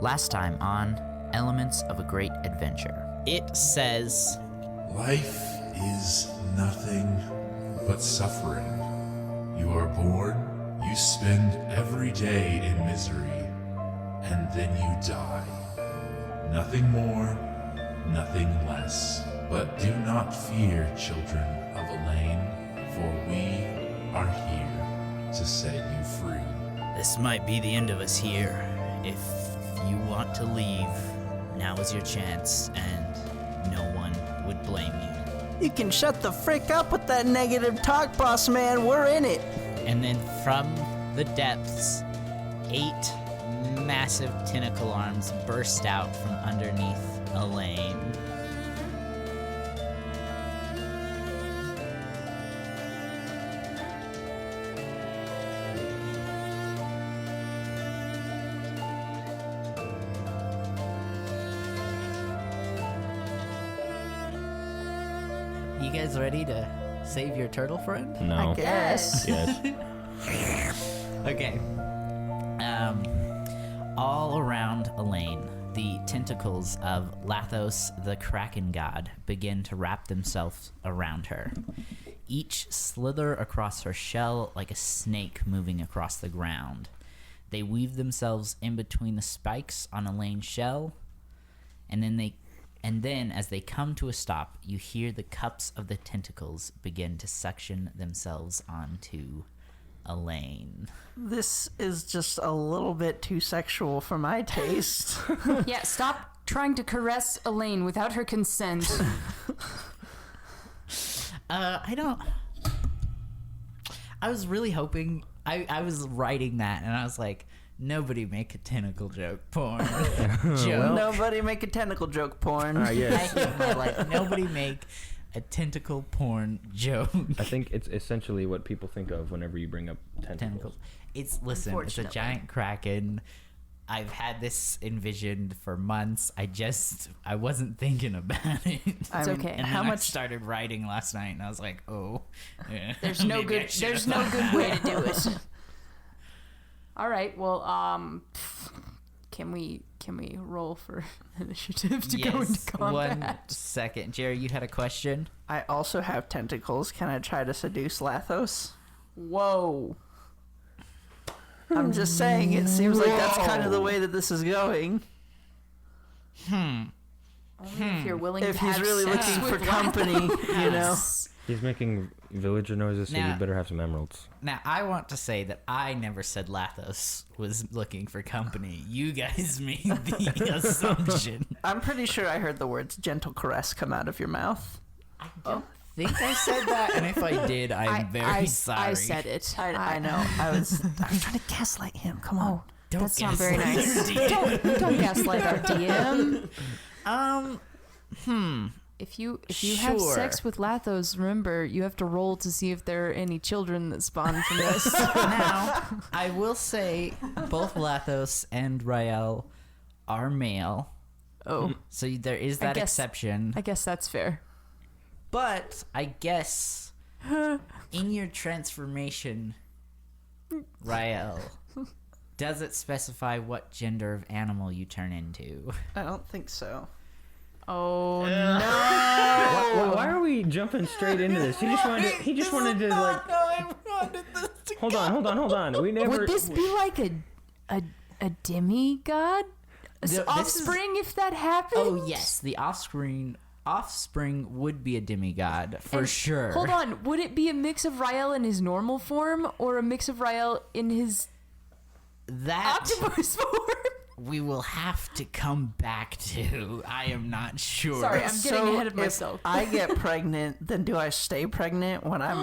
Last time on Elements of a Great Adventure. It says, Life is nothing but suffering. You are born, you spend every day in misery, and then you die. Nothing more, nothing less. But do not fear, children of Elaine, for we are here to set you free. this might be the end of us here. If you want to leave, now is your chance, and no one would blame you. You can shut the frick up with that negative talk, boss man. We're in it. And then from the depths, 8 massive tentacle arms burst out from underneath Elaine. You guys ready to save your turtle friend? No. I guess. Yes. Okay. All around Elaine, the tentacles of Lathos, the Kraken God, begin to wrap themselves around her. Each slither across her shell like a snake moving across the ground. They weave themselves in between the spikes on Elaine's shell, and then as they come to a stop, you hear the cups of the tentacles begin to suction themselves onto Elaine. This is just a little bit too sexual for my taste. Yeah, stop trying to caress Elaine without her consent. I was really hoping, I was writing that and I was like, nobody make a tentacle joke porn. Joke. Nobody make a tentacle joke porn. Yes. I hate my life. Nobody make a tentacle porn joke. I think it's essentially what people think of whenever you bring up tentacles. It's a Unfortunately. giant kraken. I've had this envisioned for months. I wasn't thinking about it. It's okay. And how then I much? started writing last night, and I was like, "Oh, yeah, There's no maybe I good. should've There's no thought good about way to do it. All right. Well, can we roll for initiative to go into Yes, combat? 1 second. Jerry, you had a question? I also have tentacles. Can I try to seduce Lathos? Whoa. I'm just saying, it seems like that's kind of the way that this is going. Only if you're willing If to he's have really sex looking for with company, you know. Lathos. He's making villager noises, so Now- you better have some emeralds. Now, I want to say that I never said Lathos was looking for company. You guys made the assumption. I'm pretty sure I heard the words gentle caress come out of your mouth. I don't think I said that, and if I did, I'm very sorry. I said it. I know. I was trying to gaslight him. Come on. Don't That's not very gaslight nice. your DM. Don't gaslight our DM. If you have Sure. sex with Lathos, remember you have to roll to see if there are any children that spawn from this. Now, I will say both Lathos and Rael are male, Oh, so there is that exception. I guess that's fair. But I guess in your transformation, Rael, does it specify what gender of animal you turn into? I don't think so. Oh no! Why are we jumping straight into this? He just wanted to like. Hold on. We never. Would this be like a demigod? This is- Offspring, if that happened? Oh yes, the offspring would be a demigod for And sure. Hold on, would it be a mix of Rael in his normal form or a mix of Rael in his That octopus form? we will have to come back to. I am not sure. Sorry, I'm getting ahead of if myself. I get pregnant, then do I stay pregnant when I'm...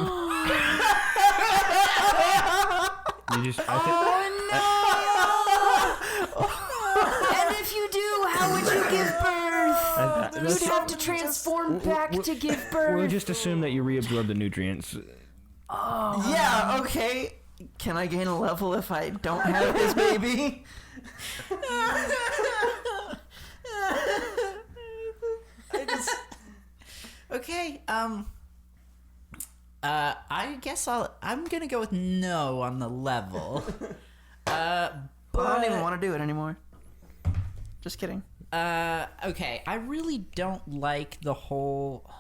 You just. And if you do, how would you give birth? You'd have to transform back to give birth. We'll just assume that you reabsorb the nutrients. Yeah, okay. Can I gain a level if I don't have his baby? Okay. I guess I'm gonna go with no on the level. I don't even want to do it anymore. Just kidding. Okay. I really don't like the whole...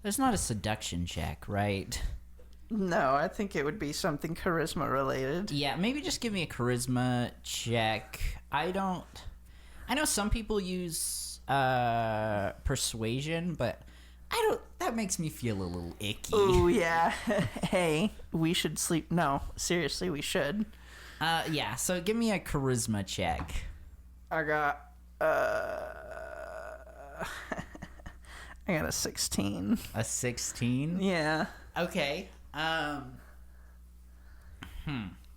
There's not a seduction check, right? No, I think it would be something charisma related. Yeah, maybe just give me a charisma check. I know some people use persuasion, but that makes me feel a little icky. Oh yeah. Hey, we should sleep. No, seriously, we should. Yeah, so give me a charisma check. I got I got a 16. A 16? Yeah. Okay.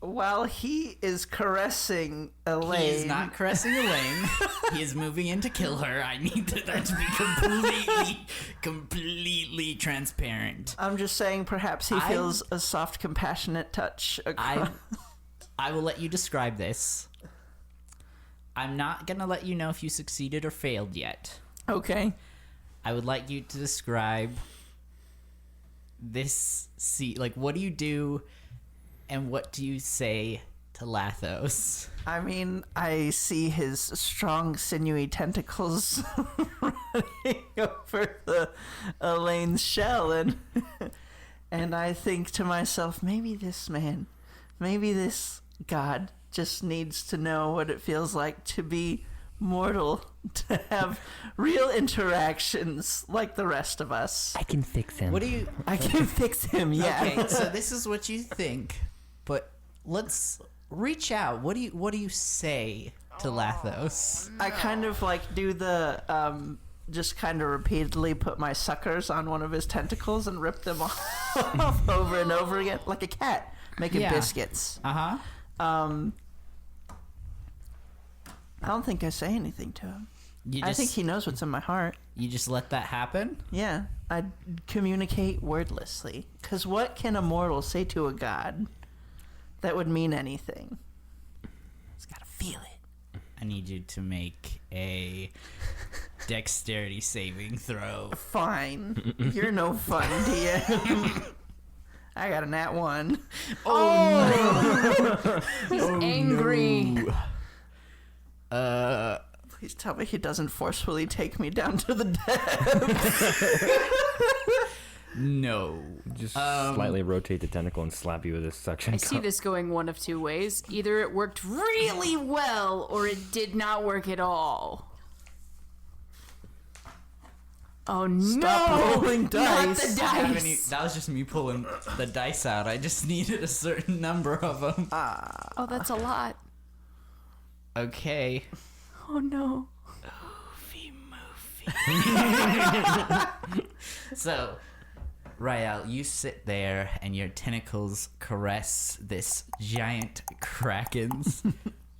While he is caressing Elaine. He is not caressing Elaine. He is moving in to kill her. I need that to be completely transparent. I'm just saying perhaps he feels a soft, compassionate touch. I will let you describe this. I'm not going to let you know if you succeeded or failed yet. Okay. I would like you to describe this scene. Like, what do you do and what do you say to Lathos? I mean, I see his strong, sinewy tentacles running over Elaine's shell, and I think to myself, maybe this god just needs to know what it feels like to be mortal, to have real interactions like the rest of us. I can fix him. What do you... I can fix him, yeah. Okay, so this is what you think, but let's reach out. What do you say to Lathos? I kind of like do the just kind of repeatedly put my suckers on one of his tentacles and rip them off over and over again, like a cat making biscuits. Uh-huh. I don't think I say anything to him. I think he knows what's in my heart. You just let that happen? Yeah, I communicate wordlessly. Because what can a mortal say to a god that would mean anything? He's got to feel it. I need you to make a dexterity saving throw. Fine. You're no fun, DM. I got a nat 1. He's angry. No. Please tell me he doesn't forcefully take me down to the depths. No. Just slightly rotate the tentacle and slap you with this suction I cup. see this going one of two ways. Either it worked really well, or it did not work at all. Oh no! Stop rolling Not dice. the dice. That was just me pulling the dice out. I just needed a certain number of them. Oh, that's a lot. Okay. Oh no. So, Rael, you sit there and your tentacles caress this giant kraken's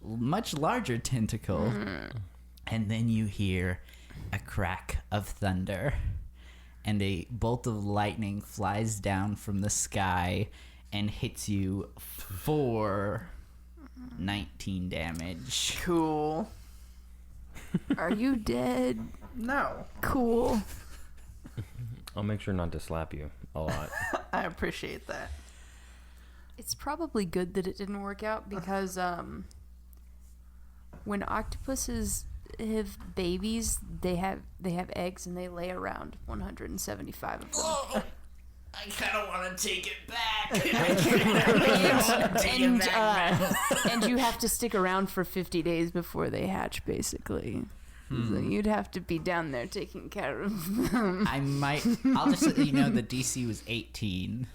much larger tentacle. And then you hear a crack of thunder and a bolt of lightning flies down from the sky and hits you for 19 damage. Cool. Are you dead? No. Cool. I'll make sure not to slap you a lot. I appreciate that. It's probably good that it didn't work out because when octopuses have babies, they have eggs and they lay around 175 of them. I kind of want to take it back. And you have to stick around for 50 days before they hatch, basically. So you'd have to be down there taking care of them. I'll just let you know the DC was 18.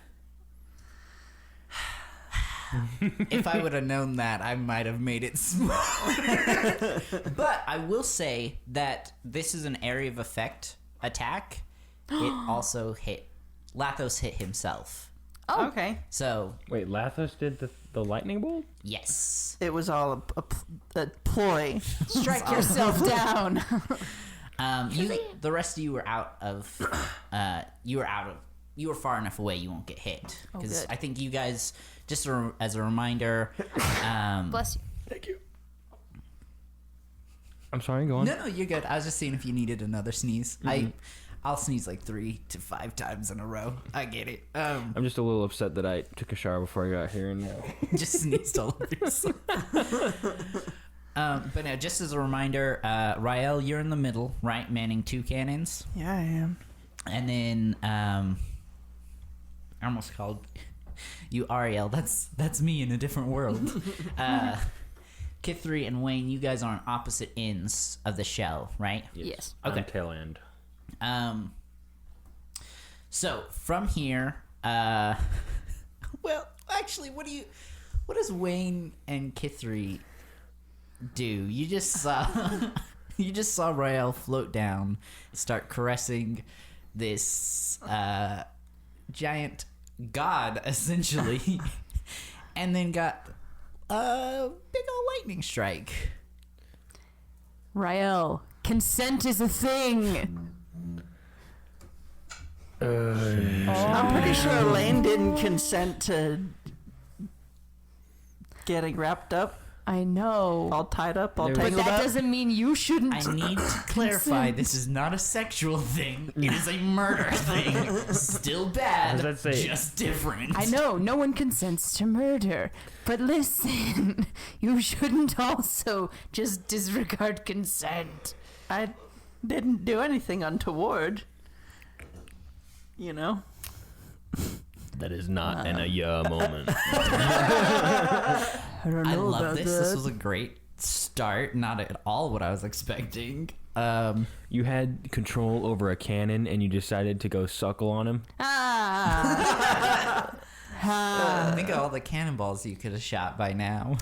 If I would have known that, I might have made it smaller. But I will say that this is an area of effect attack. It also hit... Lathos hit himself. Oh. Okay. So... Wait, Lathos did the lightning bolt? Yes. It was all a ploy. Strike yourself down. The rest of you were out of... you were far enough away you won't get hit. Because good. I think you guys... Just as a reminder... Bless you. Thank you. I'm sorry, go on. No, you're good. I was just seeing if you needed another sneeze. Mm-hmm. I'll sneeze like 3 to 5 times in a row. I get it. I'm just a little upset that I took a shower before I got here and Just sneezed all over yourself. But now, just as a reminder, Rael, you're in the middle, right? Manning 2 cannons. Yeah, I am. And then, I almost called you Ariel. That's me in a different world. Kithri and Wayne, you guys are on opposite ends of the shell, right? Yes. Okay. I'm tail end. So from here, well, actually, what does Wayne and Kithri do? You just saw Rael float down, start caressing this giant god, essentially, and then got a big old lightning strike. Rael, consent is a thing. I'm pretty sure Elaine didn't consent to getting wrapped up, I know. all tied up, all But But tangled that up. doesn't mean you shouldn't. I need to clarify, this is not a sexual thing. It is a murder thing. Still bad, Does that say- just different. I know, no one consents to murder. But listen, you shouldn't also just disregard consent. I didn't do anything untoward. You know? That is not an moment. I don't I know love about this. that. This was a great start. Not at all what I was expecting. You had control over a cannon and you decided to go suckle on him? Think of all the cannonballs you could have shot by now.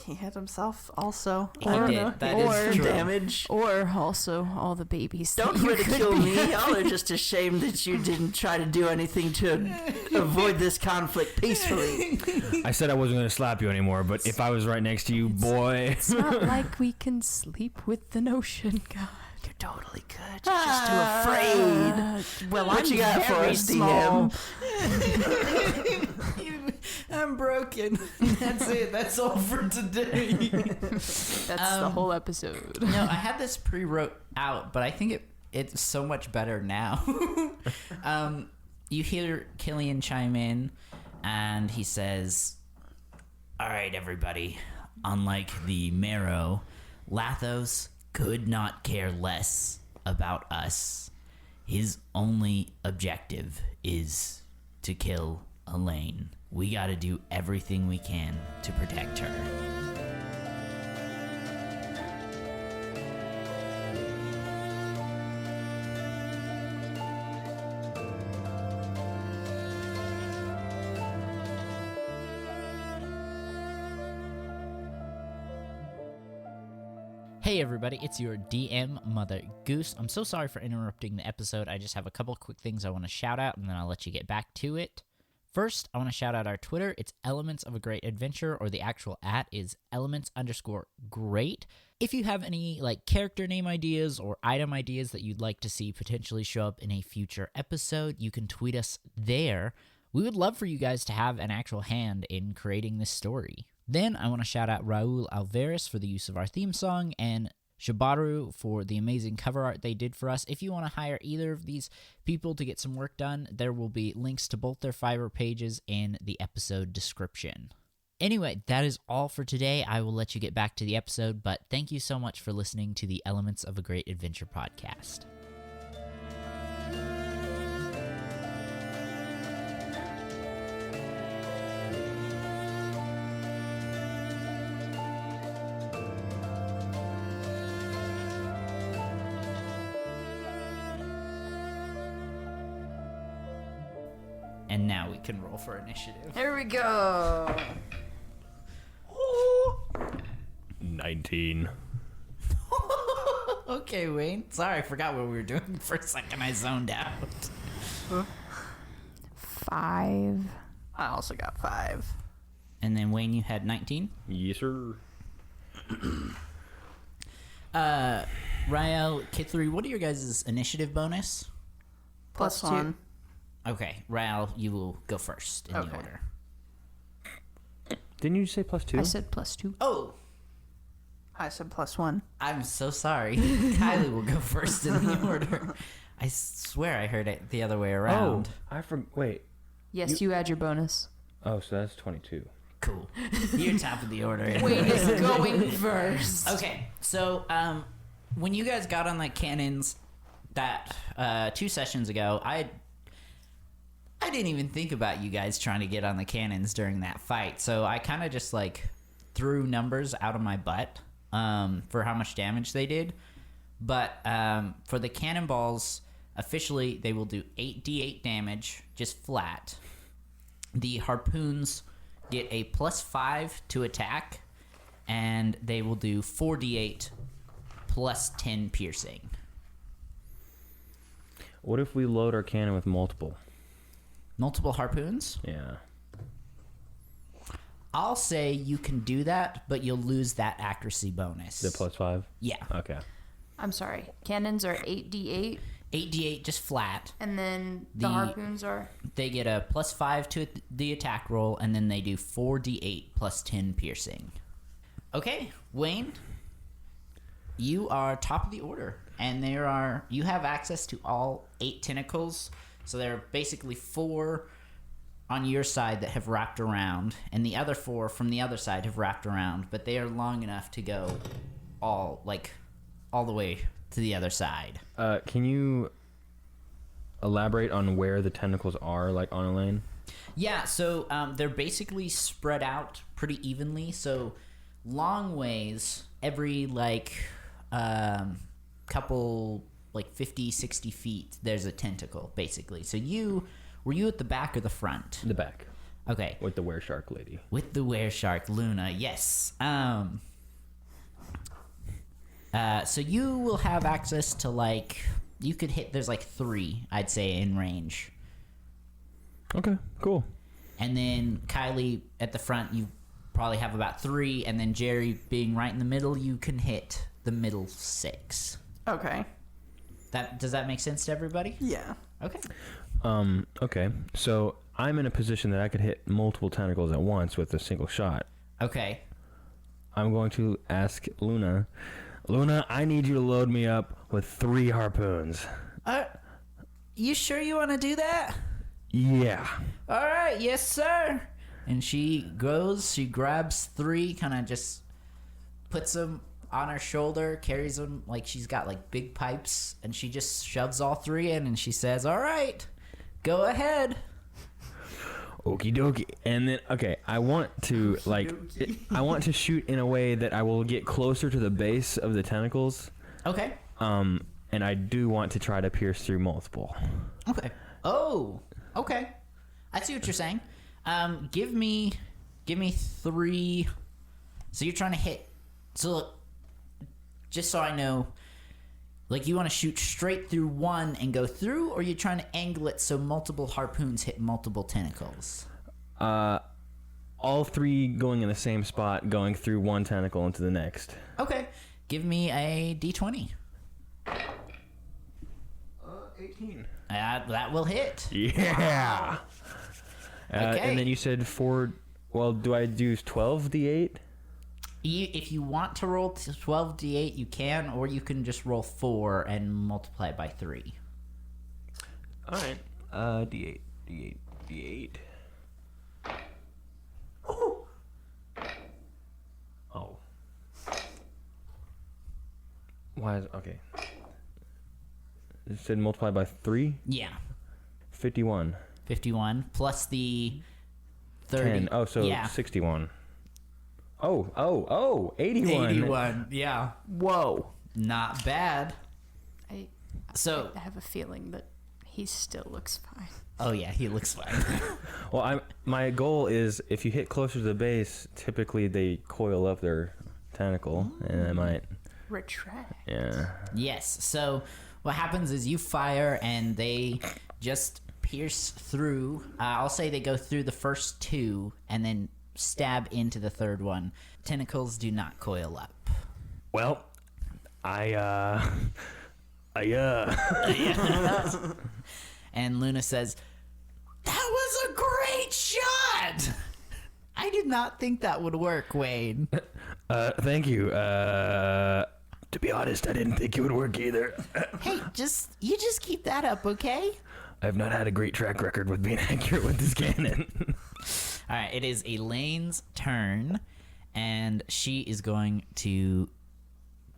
He hit himself also. He I don't did. know. That He is did some true. damage. Or also all the babies. Don't that you ridicule could be- me. Y'all are just ashamed that you didn't try to do anything to avoid this conflict peacefully. I said I wasn't going to slap you anymore, but if I was right next to you, boy. It's not like we can sleep with the notion, God. You're totally good. You're just too afraid. Well, What I'm you got for very us, small. DM? I'm broken. That's it. That's all for today. That's the whole episode. No, I had this pre-wrote out, but I think it's so much better now. You hear Killian chime in, and he says, "All right, everybody. Unlike the Marrow, Lathos could not care less about us. His only objective is to kill Elaine. We gotta do everything we can to protect her." Hey everybody, it's your DM, MotherGoose. I'm so sorry for interrupting the episode. I just have a couple quick things I want to shout out, and then I'll let you get back to it. First, I want to shout out our Twitter. It's Elements of a Great Adventure, or the actual @ is elements_great. If you have any character name ideas or item ideas that you'd like to see potentially show up in a future episode, you can tweet us there. We would love for you guys to have an actual hand in creating this story. Then I want to shout out Raul Alvarez for the use of our theme song and Shabaru for the amazing cover art they did for us. If you want to hire either of these people to get some work done, there will be links to both their Fiverr pages in the episode description. Anyway, that is all for today. I will let you get back to the episode, but thank you so much for listening to the Elements of a Great Adventure podcast. And now we can roll for initiative. Here we go. 19. Okay, Wayne. Sorry, I forgot what we were doing for a second. I zoned out. 5. I also got 5. And then Wayne, you had 19. Yes, sir. Rael, Kithri, what are your guys' initiative bonus? Plus +2. 1. Okay, Rael, you will go first in the Okay. order. Didn't you say +2? I said +2. Oh, I said plus 1. I'm so sorry. Kylee will go first in the order. I swear I heard it the other way around. Wait. Yes, you add your bonus. Oh, so that's 22. Cool. You're top of the order. Wayne is going first. Okay, so when you guys got on the cannons that 2 sessions ago, I didn't even think about you guys trying to get on the cannons during that fight. So I kind of just like threw numbers out of my butt for how much damage they did. But for the cannonballs, officially they will do 8d8 damage, just flat. The harpoons get a +5 to attack, and they will do 4d8 plus 10 piercing. What if we load our cannon with multiple? Multiple harpoons? Yeah. I'll say you can do that, but you'll lose that accuracy bonus. The +5? Yeah. Okay. I'm sorry. Cannons are 8d8, 8d8 just flat. and then the harpoons are... They get a +5 to the attack roll, and then they do 4d8 plus 10 piercing. Okay, Wayne, you are top of the order, and you have access to all 8 tentacles. So there are basically 4 on your side that have wrapped around, and the other 4 from the other side have wrapped around, but they are long enough to go all the way to the other side. Can you elaborate on where the tentacles are, like on Elaine? Yeah, so they're basically spread out pretty evenly. So long ways, every couple 50, 60 feet, there's a tentacle, basically. So were you at the back or the front? The back. Okay. With the were-shark lady. With the were-shark, Luna, yes. So you will have access to you could hit, there's 3, I'd say, in range. Okay, cool. And then Kylee at the front, you probably have about 3, and then Jerry being right in the middle, you can hit the middle 6. Okay. Does that make sense to everybody? Yeah. Okay. Okay. So I'm in a position that I could hit multiple tentacles at once with a single shot. Okay. I'm going to ask Luna, I need you to load me up with 3 harpoons. You sure you want to do that? Yeah. All right, yes, sir. And she grabs 3, kind of just puts them on her shoulder, carries them like she's got big pipes, and she just shoves all 3 in, and she says, all right, go ahead. Okie dokie. And then, okay, I want to I want to shoot in a way that I will get closer to the base of the tentacles. Okay. And I do want to try to pierce through multiple. Okay. Oh, okay. I see what you're saying. Give me 3. So you're trying to hit. So look, just so I know, you want to shoot straight through one and go through, or you're trying to angle it so multiple harpoons hit multiple tentacles? All 3 going in the same spot, going through one tentacle into the next. Okay. Give me a d20. 18. That will hit. Yeah. Okay. And then you said 4. Well, do I do 12d8? If you want to roll 12d8, you can, or you can just roll 4 and multiply it by 3. All right. D8. Oh. Why is okay? It said multiply by 3. Yeah. 51. 51 plus the 30. 10. Oh, so yeah. 61. Oh, 81. 81. Yeah. Whoa. Not bad. I have a feeling that he still looks fine. Oh yeah, he looks fine. Well, my goal is if you hit closer to the base, typically they coil up their tentacle, and I might retract. Yeah. Yes. So what happens is you fire, and they just pierce through. I'll say they go through the first 2, and then stab into the 3rd one. Tentacles do not coil up. Well, And Luna says, "That was a great shot. I did not think that would work, Wayne." Thank you. To be honest, I didn't think it would work either. Hey, you just keep that up, okay? I've not had a great track record with being accurate with this cannon. All right, it is Elaine's turn, and she is going to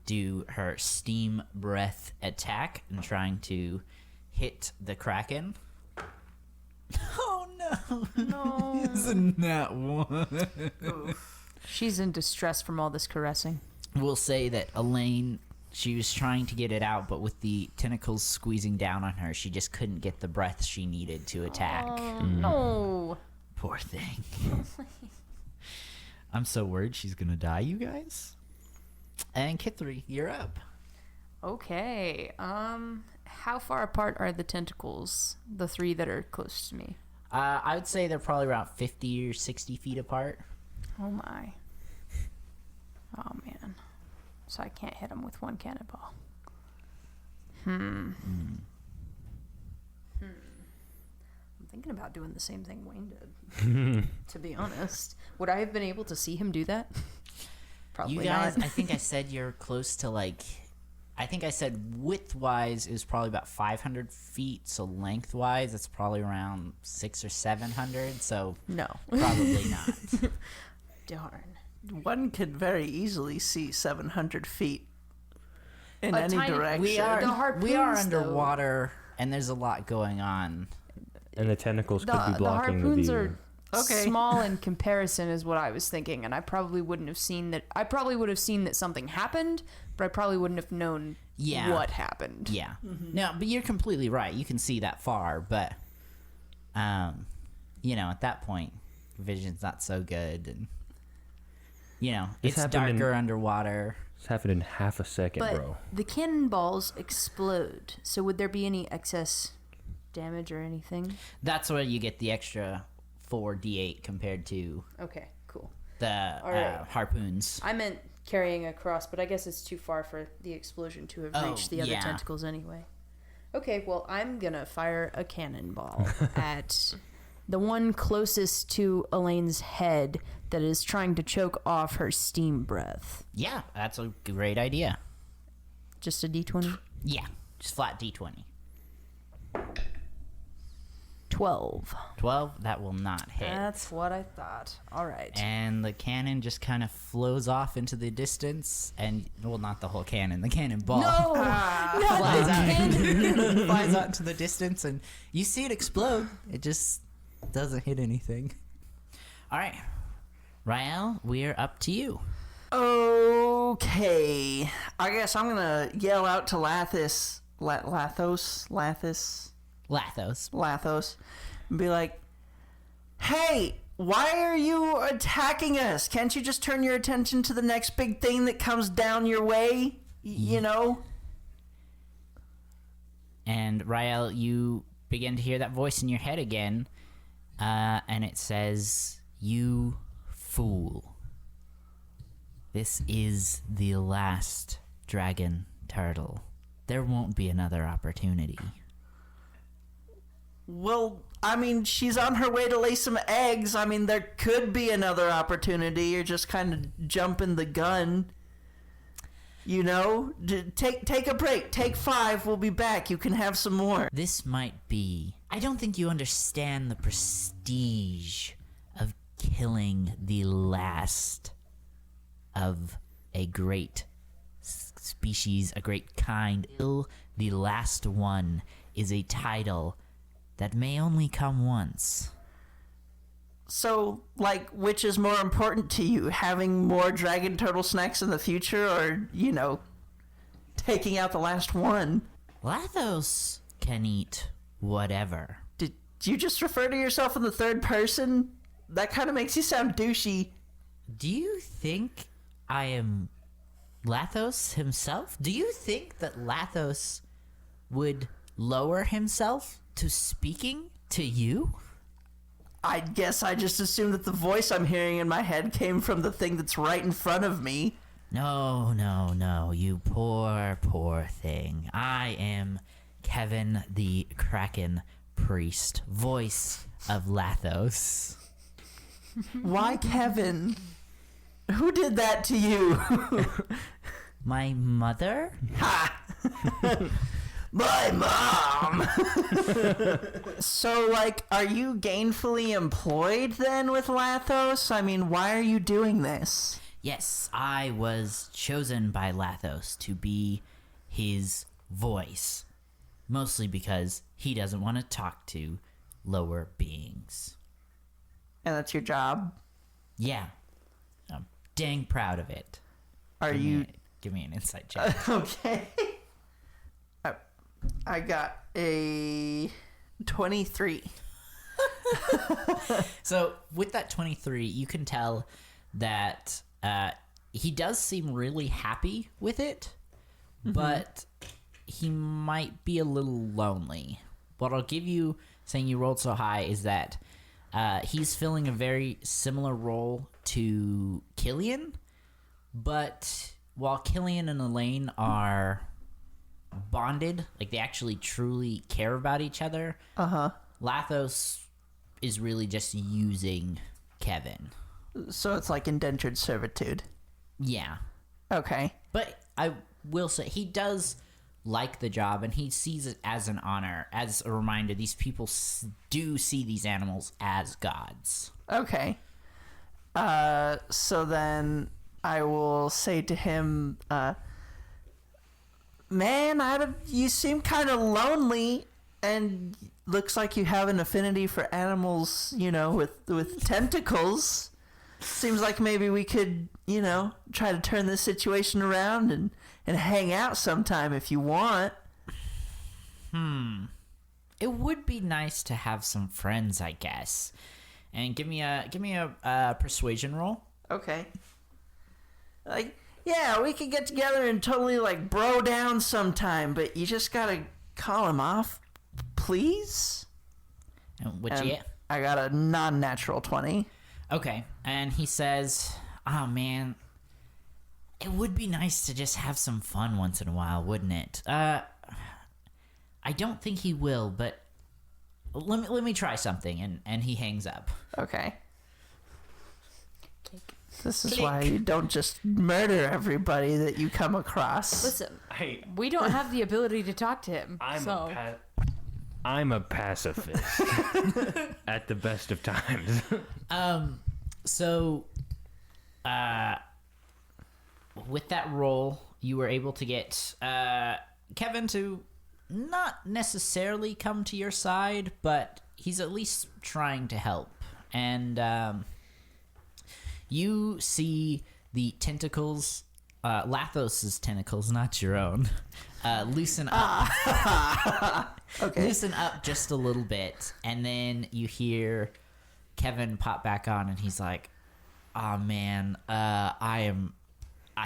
do her steam breath attack and trying to hit the Kraken. Oh no! No. Isn't that one? She's in distress from all this caressing. We'll say that Elaine, she was trying to get it out, but with the tentacles squeezing down on her, she just couldn't get the breath she needed to attack. Oh, no. Poor thing. I'm so worried she's gonna die, you guys. And Kithri, you're up. Okay. How far apart are the tentacles? The three that are close to me. I would say they're probably around 50 or 60 feet apart. Oh my. Oh man. So I can't hit him with one cannonball. I'm thinking about doing the same thing Wayne did. To be honest, would I have been able to see him do that? Probably You guys, not. I think I said you're close to like, I think I said width-wise it was probably about 500 feet, so length-wise it's probably around 600 or 700, so No. probably not. Darn. One could very easily see 700 feet in A any tiny- direction. We are, The we are harpoons, though. underwater, and there's a lot going on. And the tentacles could be The blocking the harpoons view. are Okay. small in comparison is what I was thinking, and I probably wouldn't have seen that. I probably would have seen that something happened, but I probably wouldn't have known Yeah. what happened. Yeah. No, but you're completely right. You can see that far, but, you know, at that point, vision's not so good, and, you know, This it's happened in- darker underwater. This happened in half a second, But bro. the cannonballs explode, so would there be any excess damage or anything? That's where you get the extra 4d8 compared to Okay, cool. the right. harpoons. I meant carrying across, but I guess it's too far for the explosion to have Oh, reached the other yeah. tentacles anyway. Okay, well, I'm gonna fire a cannonball at the one closest to Elaine's head that is trying to choke off her steam breath. Yeah, that's a great idea. Just a d20? Yeah, just flat d20. 12. 12, that will not hit. That's what I thought. All right. And the cannon just kind of flows off into the distance, and, well, not the whole cannon, the cannonball. No! Flies out, flies out into the distance, and you see it explode. It just doesn't hit anything. All right, Rael, we're up to you. Okay. I guess I'm gonna yell out to Lathos, Lathos, and be like, "Hey, why are you attacking us? Can't you just turn your attention to the next big thing that comes down your way? You know?" And Rael, you begin to hear that voice in your head again, and it says, "You fool. This is the last dragon turtle. There won't be another opportunity." Well, I mean, she's on her way to lay some eggs. I mean, there could be another opportunity. You're just kind of jumping the gun. You know? Take a break. Take 5. We'll be back. You can have some more. This might be... I don't think you understand the prestige of killing the last of a great species, a great kind. Kill the last one is a title that may only come once. So, like, which is more important to you? Having more dragon turtle snacks in the future, or, you know, taking out the last one? Lathos can eat whatever. Did you just refer to yourself in the third person? That kind of makes you sound douchey. Do you think I am Lathos himself? Do you think that Lathos would lower himself to speaking to you? I guess I just assumed that the voice I'm hearing in my head came from the thing that's right in front of me. No, no, no, you poor, poor thing. I am Kevin the Kraken Priest, voice of Lathos. Why, Kevin? Who did that to you? My mother? My mom! So, like, are you gainfully employed then with Lathos? I mean, why are you doing this? Yes, I was chosen by Lathos to be his voice. Mostly because he doesn't want to talk to lower beings. And that's your job? Yeah. I'm dang proud of it. Are you... Give me an insight check. Okay. I got a 23. So, with that 23, you can tell that he does seem really happy with it, but he might be a little lonely. What I'll give you, saying you rolled so high, is that he's filling a very similar role to Killian, but while Killian and Elaine are bonded, like they actually truly care about each other, Lathos is really just using Kevin. So it's like indentured servitude. Yeah. Okay. But I will say he does like the job, and he sees it as an honor, as a reminder these people do see these animals as gods. Okay. So then I will say to him, man, you seem kind of lonely, and looks like you have an affinity for animals, with tentacles. Seems like maybe we could, try to turn this situation around and hang out sometime if you want. It would be nice to have some friends, I guess. And give me a persuasion roll. Okay. Like, yeah, we could get together and totally, like, bro down sometime, but you just gotta call him off, please? And what And you get? I got a non-natural 20. Okay, and he says, "Oh man, it would be nice to just have some fun once in a while, wouldn't it?" I don't think he will, but let me try something, and he hangs up. Okay. This is why you don't just murder everybody that you come across. Listen, Hey, we don't have the ability to talk to him. I'm a pacifist at the best of times. So, with that roll, you were able to get Kevin to not necessarily come to your side, but he's at least trying to help. And you see the tentacles, Lathos's tentacles, not your own, loosen up. Okay. Loosen up just a little bit, and then you hear Kevin pop back on, and he's like, "Oh man, I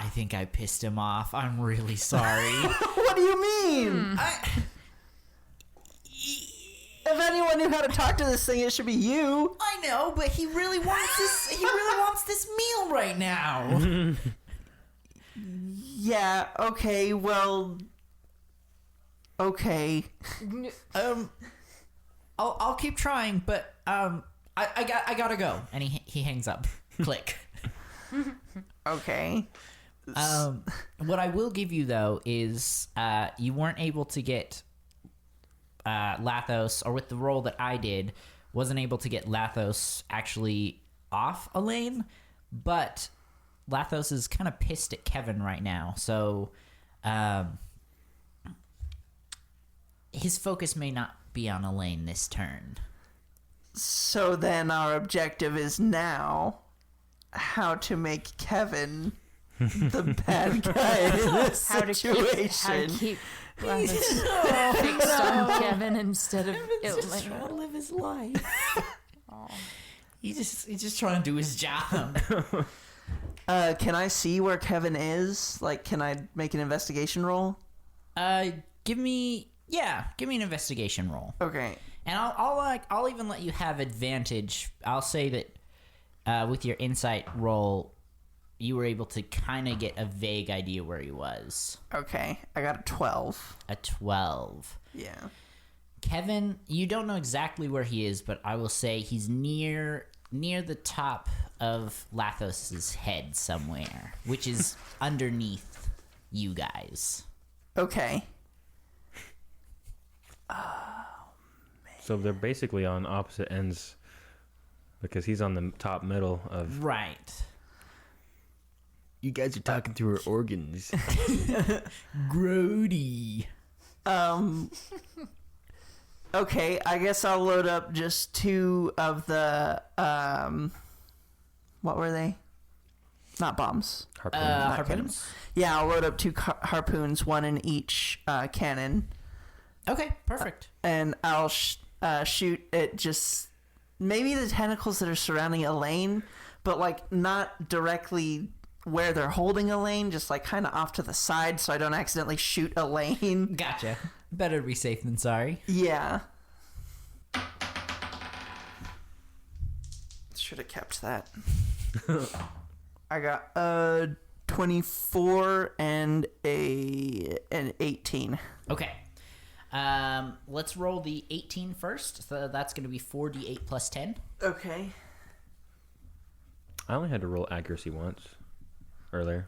think I pissed him off. I'm really sorry." What do you mean? If anyone knew how to talk to this thing, it should be you. I know, but he really wants this. He really wants this meal right now. Yeah, okay, well... Okay. I'll keep trying, but I gotta go. And he hangs up. Click. Okay. What I will give you though is you weren't able to get Lathos, or with the role that I did, wasn't able to get Lathos actually off Elaine, but Lathos is kind of pissed at Kevin right now, so his focus may not be on Elaine this turn. So then our objective is now how to make Kevin the bad guy in this How to situation. keep Lathos fixed on Kevin instead of Just trying to live his life. He's just trying to do his job. Can I see where Kevin is? Like, can I make an investigation roll? Give me an investigation roll. Okay. And I'll even let you have advantage. I'll say that with your insight roll, you were able to kind of get a vague idea where he was. Okay. I got a 12. A 12. Yeah. Kevin, you don't know exactly where he is, but I will say he's near the top of Lathos's head somewhere, which is underneath you guys. Okay. So they're basically on opposite ends because he's on the top middle of. Right. You guys are talking through her organs. Grody. Okay, I guess I'll load up just 2 of the what were they? Not bombs. Harpoons. Yeah, I'll load up 2 harpoons, 1 in each cannon, Okay, perfect. and I'll shoot at just maybe the tentacles that are surrounding Elaine, but like not directly where they're holding Elaine, just like kind of off to the side, so I don't accidentally shoot Elaine. Gotcha. Better be safe than sorry. Yeah. Should have kept that. I got 24 and an 18. Okay. Let's roll the 18 first. So that's going to be 4d8 plus 10. Okay. I only had to roll accuracy once earlier.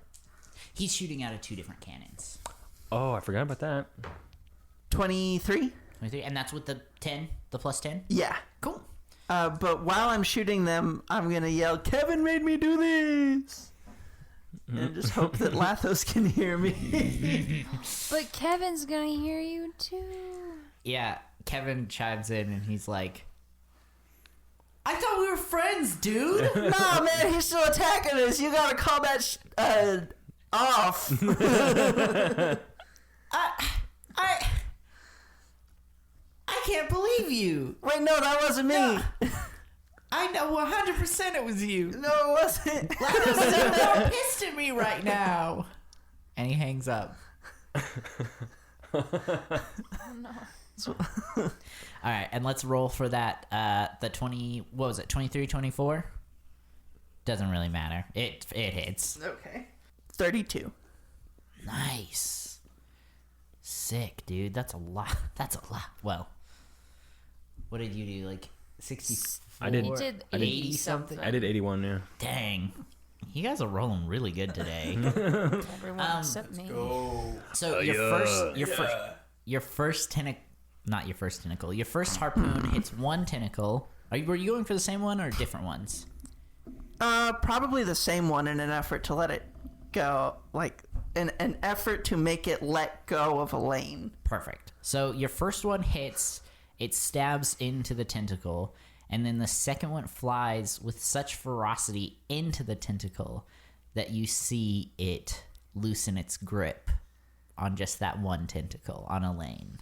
He's shooting out of 2 different cannons. Oh, I forgot about that. 23? 23, and that's with the 10, the plus 10? Yeah. Cool. But while I'm shooting them, I'm going to yell, "Kevin made me do this!" And just hope that Lathos can hear me. But Kevin's gonna hear you too. Yeah, Kevin chimes in and he's like, I thought we were friends, dude. Nah, man, he's still attacking us. You gotta call that off. I can't believe you. Wait, no, that wasn't me. No. I know 100% it was you. No, it wasn't. Lathos is so pissed at me right now. And he hangs up. Oh no. All right, and let's roll for that. The 20. What was it? 23, 24. Doesn't really matter. It hits. Okay. 32. Nice. Sick, dude. That's a lot. That's a lot. Well, what did you do? Like 60. I did. You did 80 something. I did 81, yeah. Dang. You guys are rolling really good today. Everyone except me. So your first tentacle, not your first tentacle, your first harpoon hits 1 tentacle. Were you going for the same one or different ones? Probably the same one in an effort to let it go, like an effort to make it let go of Elaine. Perfect. So your first one hits, it stabs into the tentacle, and then the second one flies with such ferocity into the tentacle that you see it loosen its grip on just that one tentacle, on Elaine.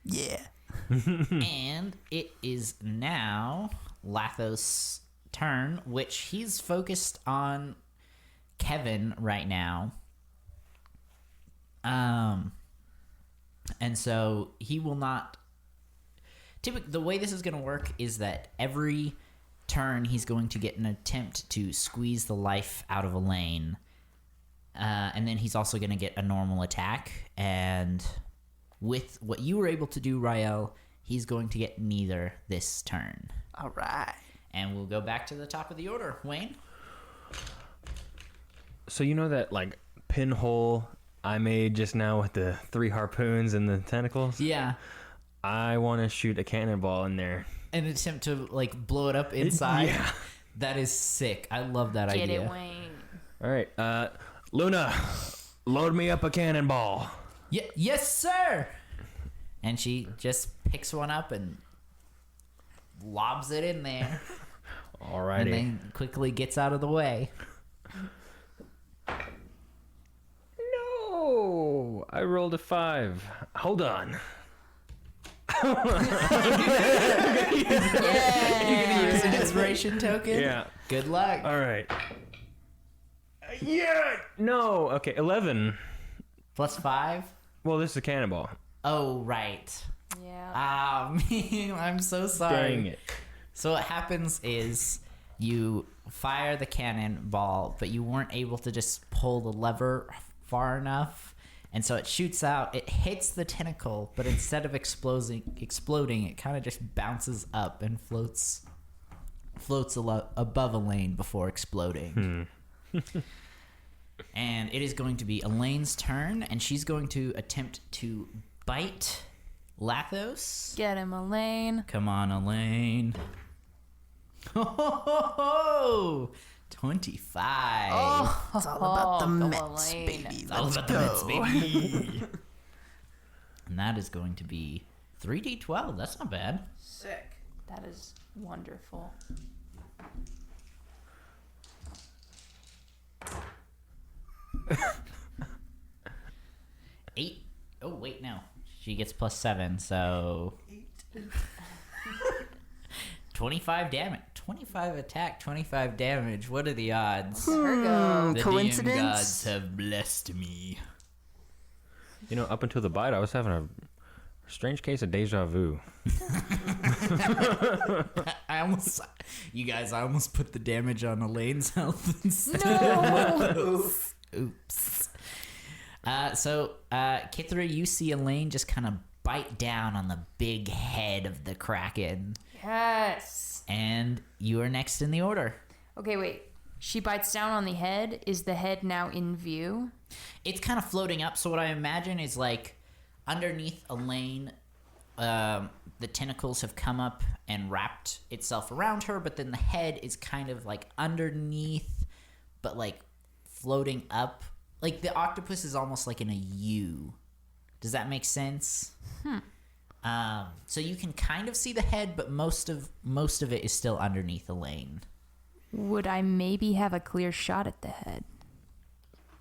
Yeah. And it is now Lathos' turn, which he's focused on Kevin right now. And so he will not... The way this is going to work is that every turn he's going to get an attempt to squeeze the life out of Elaine. And then he's also going to get a normal attack. And with what you were able to do, Rael, he's going to get neither this turn. All right. And we'll go back to the top of the order. Wayne? So you know that, like, pinhole I made just now with the 3 harpoons and the tentacles? Yeah. I want to shoot a cannonball in there. An attempt to, like, blow it up inside? Yeah. That is sick. I love that idea. Get it, Wayne. All right. Luna, load me up a cannonball. Yes, sir! And she just picks one up and lobs it in there. Alrighty. And then quickly gets out of the way. No! I rolled a 5. Hold on. You can use an inspiration token? Yeah. Good luck. All right. Yeah! No! Okay, 11. Plus 5? Well, this is a cannonball. Oh, right. Yeah. Ah, man, I'm so sorry. Dang it. So what happens is you fire the cannonball, but you weren't able to just pull the lever far enough, and so it shoots out. It hits the tentacle, but instead of exploding, it kind of just bounces up and floats above Elaine before exploding. And it is going to be Elaine's turn, and she's going to attempt to bite Lathos. Get him, Elaine. Come on, Elaine. Oh, 25. Oh, It's all about the go Mets, Elaine. baby. It's all Let's about the Mets, go. baby. And that is going to be 3d12. That's not bad. Sick. That is wonderful. Eight. Oh, wait, no. She gets +7, so 25 damage. 25 attack, 25 damage. What are the odds? There we go. The Coincidence? DM gods have blessed me. You know, up until the bite, I was having a strange case of deja vu. I almost put the damage on Elaine's health instead. No. Oops. Kithri, you see Elaine just kind of bite down on the big head of the Kraken. Yes. And you are next in the order. Okay, wait. She bites down on the head. Is the head now in view? It's kind of floating up, so what I imagine is like underneath Elaine, the tentacles have come up and wrapped itself around her, but then the head is kind of like underneath, but like floating up. Like the octopus is almost like in a U. Does that make sense? So you can kind of see the head, but most of it is still underneath Elaine. Would I maybe have a clear shot at the head?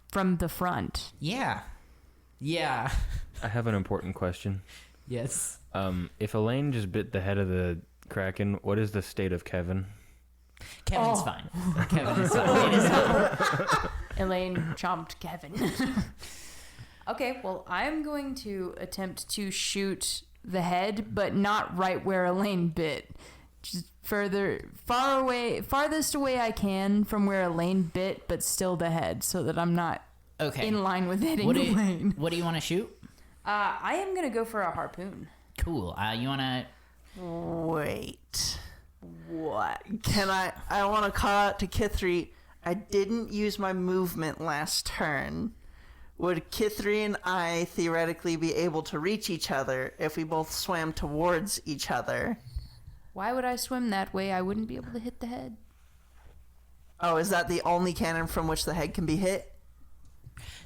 From the front. Yeah. I have an important question. Yes. If Elaine just bit the head of the Kraken, what is the state of Kevin? Kevin's fine. Kevin is fine. It is fine. Elaine chomped Kevin. Okay, well, I'm going to attempt to shoot the head, but not right where Elaine bit. Just farthest away I can from where Elaine bit, but still the head, so that I'm not Okay. in line with hitting What Elaine. do you want to shoot? I am going to go for a harpoon. Cool. You want to... Wait. What? I want to call out to Kithri. I didn't use my movement last turn. Would Kithri and I theoretically be able to reach each other if we both swam towards each other? Why would I swim that way? I wouldn't be able to hit the head. Oh, is that the only cannon from which the head can be hit?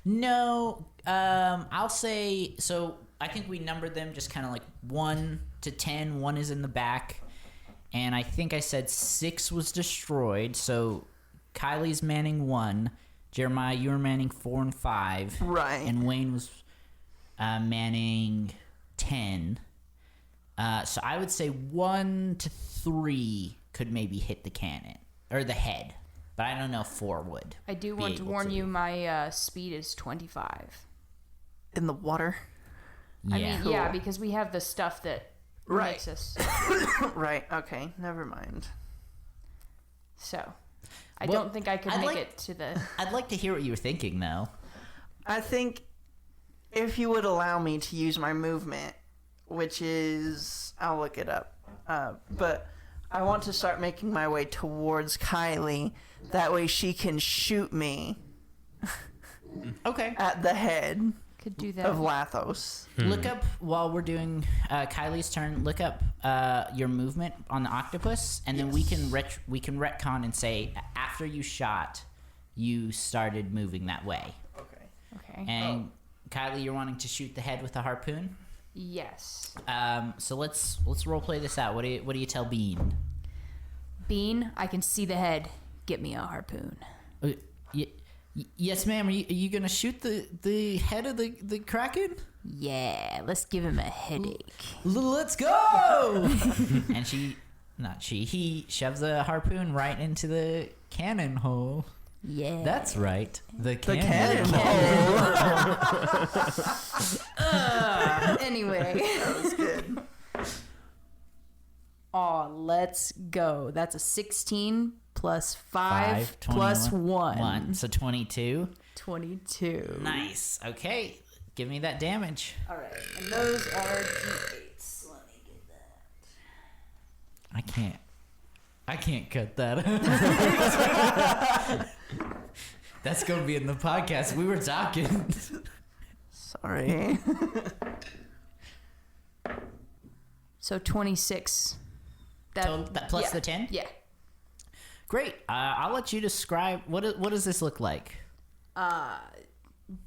No. I'll say... So, I think we numbered them just kind of like 1 to 10. 1 is in the back. And I think I said 6 was destroyed. So, Kylie's manning 1. Jeremiah, you were manning 4 and 5. Right. And Wayne was manning 10. So I would say 1 to 3 could maybe hit the cannon. Or the head. But I don't know if 4 would. I do be want to able warn you, my speed is 25. In the water? Yeah. I mean, Cool. yeah, because we have the stuff that Right. makes us... Right, okay, never mind. So, I Well, don't think I could I'd make like- it to the... I'd like to hear what you were thinking, though. I think if you would allow me to use my movement, which is... I'll look it up. But I want to start making my way towards Kylee. That way she can shoot me Okay. at the head Could do that. of Lathos. Look up, while we're doing Kylie's turn, look up your movement on the octopus, and then we can retcon and say, after you shot, you started moving that way. Okay. Okay. And Kylie, you're wanting to shoot the head with a harpoon? Yes. So let's role play this out. What do you tell Bean? Bean, I can see the head. Get me a harpoon. Yes, ma'am. Are you gonna shoot the head of the Kraken? Yeah, let's give him a headache. Let's go! And he shoves a harpoon right into the cannon hole. Yeah. That's right. The cannon. Anyway. That was good. Oh, let's go. That's a 16 plus 5 plus 1. So 22. 22. Nice. Okay. Give me that damage. All right. And those are d8s. Let me get that. I can't cut that. That's going to be in the podcast. We were talking. Sorry. So 26. That plus the 10? Yeah. Great. I'll let you describe what does this look like?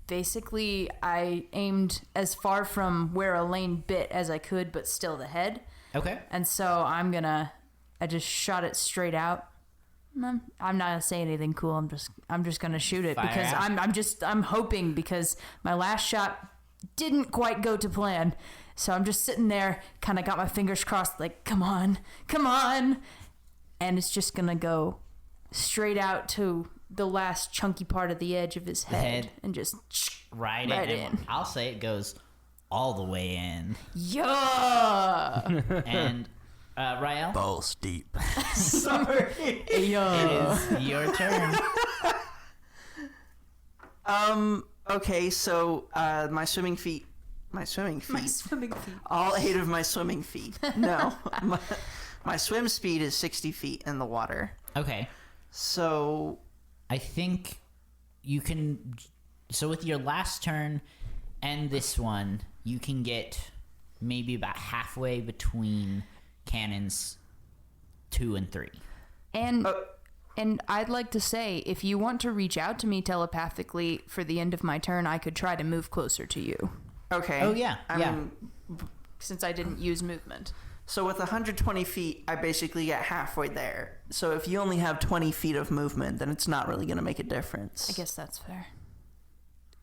Basically, I aimed as far from where Elaine bit as I could, but still the head. Okay. And so I just shot it straight out. I'm not gonna say anything cool. I'm just gonna shoot it Fire because out. I'm hoping, because my last shot didn't quite go to plan. So I'm just sitting there, kind of got my fingers crossed, like, come on, and it's just gonna go straight out to the last chunky part of the edge of his head. And just right in. And I'll say it goes all the way in. Yeah. And Rael, Balls deep. it is your turn. Okay, so my swimming feet. All 8 of my swimming feet. No. My swim speed is 60 feet in the water. Okay. So I think you can. So with your last turn and this one, you can get maybe about halfway between cannons 2 and 3. And I'd like to say, if you want to reach out to me telepathically for the end of my turn, I could try to move closer to you. okay. Oh yeah, I yeah. mean, Since I didn't use movement. so with 120 feet, I basically get halfway there. So if you only have 20 feet of movement, then it's not really going to make a difference. I guess that's fair.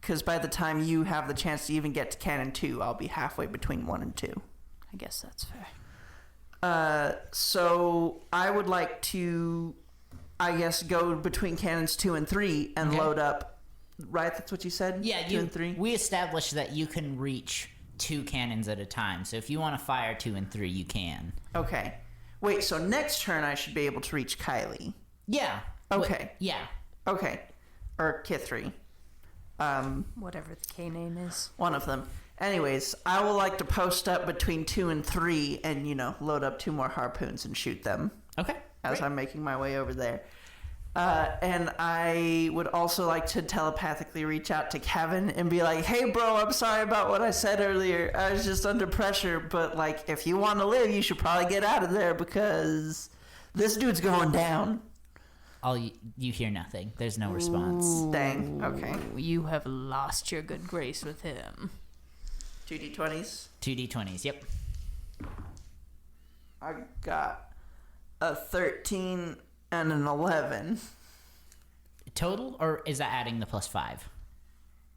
Because by the time you have the chance to even get to cannon 2, I'll be halfway between 1 and 2. I guess that's fair. So I would like to, I guess, go between cannons 2 and 3 and Okay. load up. Right? That's what you said? Yeah, 2 and 3? we established that you can reach 2 cannons at a time. So if you want to fire 2 and 3, you can. Okay. Wait, so next turn I should be able to reach Kylee. Yeah. Okay. Yeah. Okay. Or Kithri. Whatever the K name is. One of them. Anyways, I would like to post up between 2 and 3 and, load up 2 more harpoons and shoot them Okay. as great. I'm making my way over there. And I would also like to telepathically reach out to Kevin and be like, hey, bro, I'm sorry about what I said earlier. I was just under pressure. But, if you want to live, you should probably get out of there because this dude's going down. You hear nothing. There's no response. Dang. Okay. You have lost your good grace with him. 2d20s. 2d20s. Yep. I got a 13 and an 11. Total, or is that adding the +5?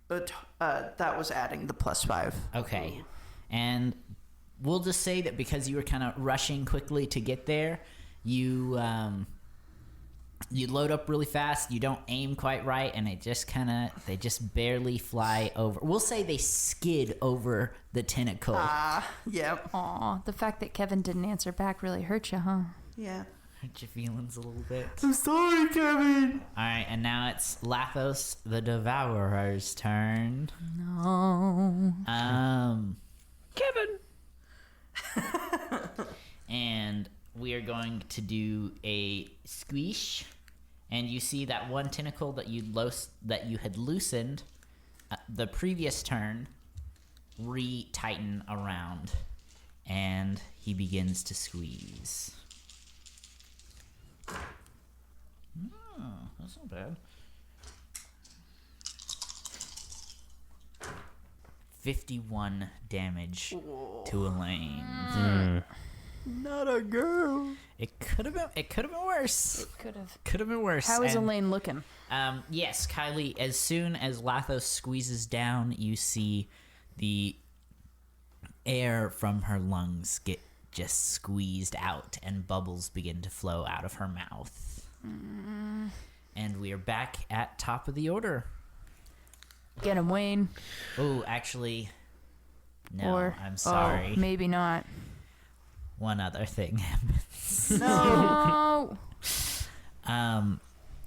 But that was adding the +5. Okay. And we'll just say that because you were kind of rushing quickly to get there, you load up really fast, you don't aim quite right, and they just barely fly over. We'll say they skid over the tentacle. Yep. Aw, the fact that Kevin didn't answer back really hurt you, huh? Yeah. Hurt your feelings a little bit. I'm sorry, Kevin. Alright, and now it's Lathos the Devourer's turn. No. Kevin. And we are going to do a squish, and you see that one tentacle that you had loosened the previous turn re-tighten around, and he begins to squeeze. Oh, that's not bad. 51 damage to Elaine. Not a girl. It could have been worse. Could have. Could have been worse. How is And, Elaine looking? yes, Kylee, as soon as Lathos squeezes down, you see the air from her lungs get just squeezed out and bubbles begin to flow out of her mouth. And we are back at top of the order. Get him, Wayne. Oh, actually, no, Or I'm sorry. Oh, maybe not. One other thing happens. No.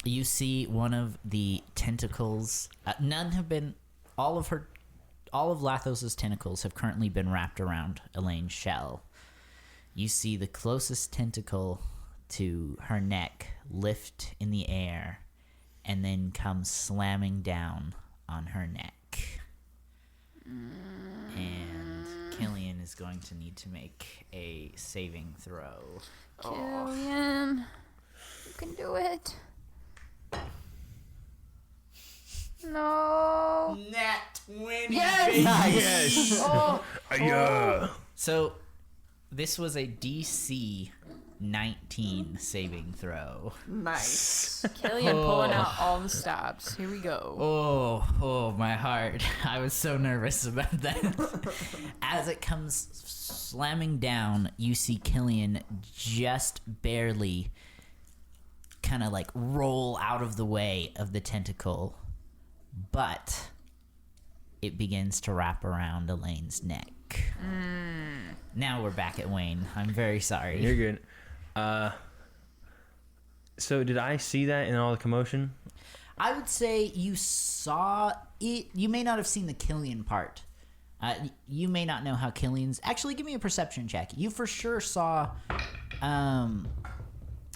You see one of the tentacles. All of Lathos's tentacles have currently been wrapped around Elaine's shell. You see the closest tentacle to her neck lift in the air and then come slamming down on her neck. And Killian is is going to need to make a saving throw. Killian, you can do it. No. Nat 20. Yes. Yes. Oh. Yeah. So this was a DC 19 saving throw. Nice. Killian pulling out all the stops. Here we go. Oh, my heart. I was so nervous about that. As it comes slamming down, you see Killian just barely kind of like roll out of the way of the tentacle, but it begins to wrap around Elaine's neck. Now we're back at Wayne. I'm very sorry. You're good. So did I see that in all the commotion? I would say you saw it. You may not have seen the Killian part. You may not know how Killian's... Actually, give me a perception check. You for sure saw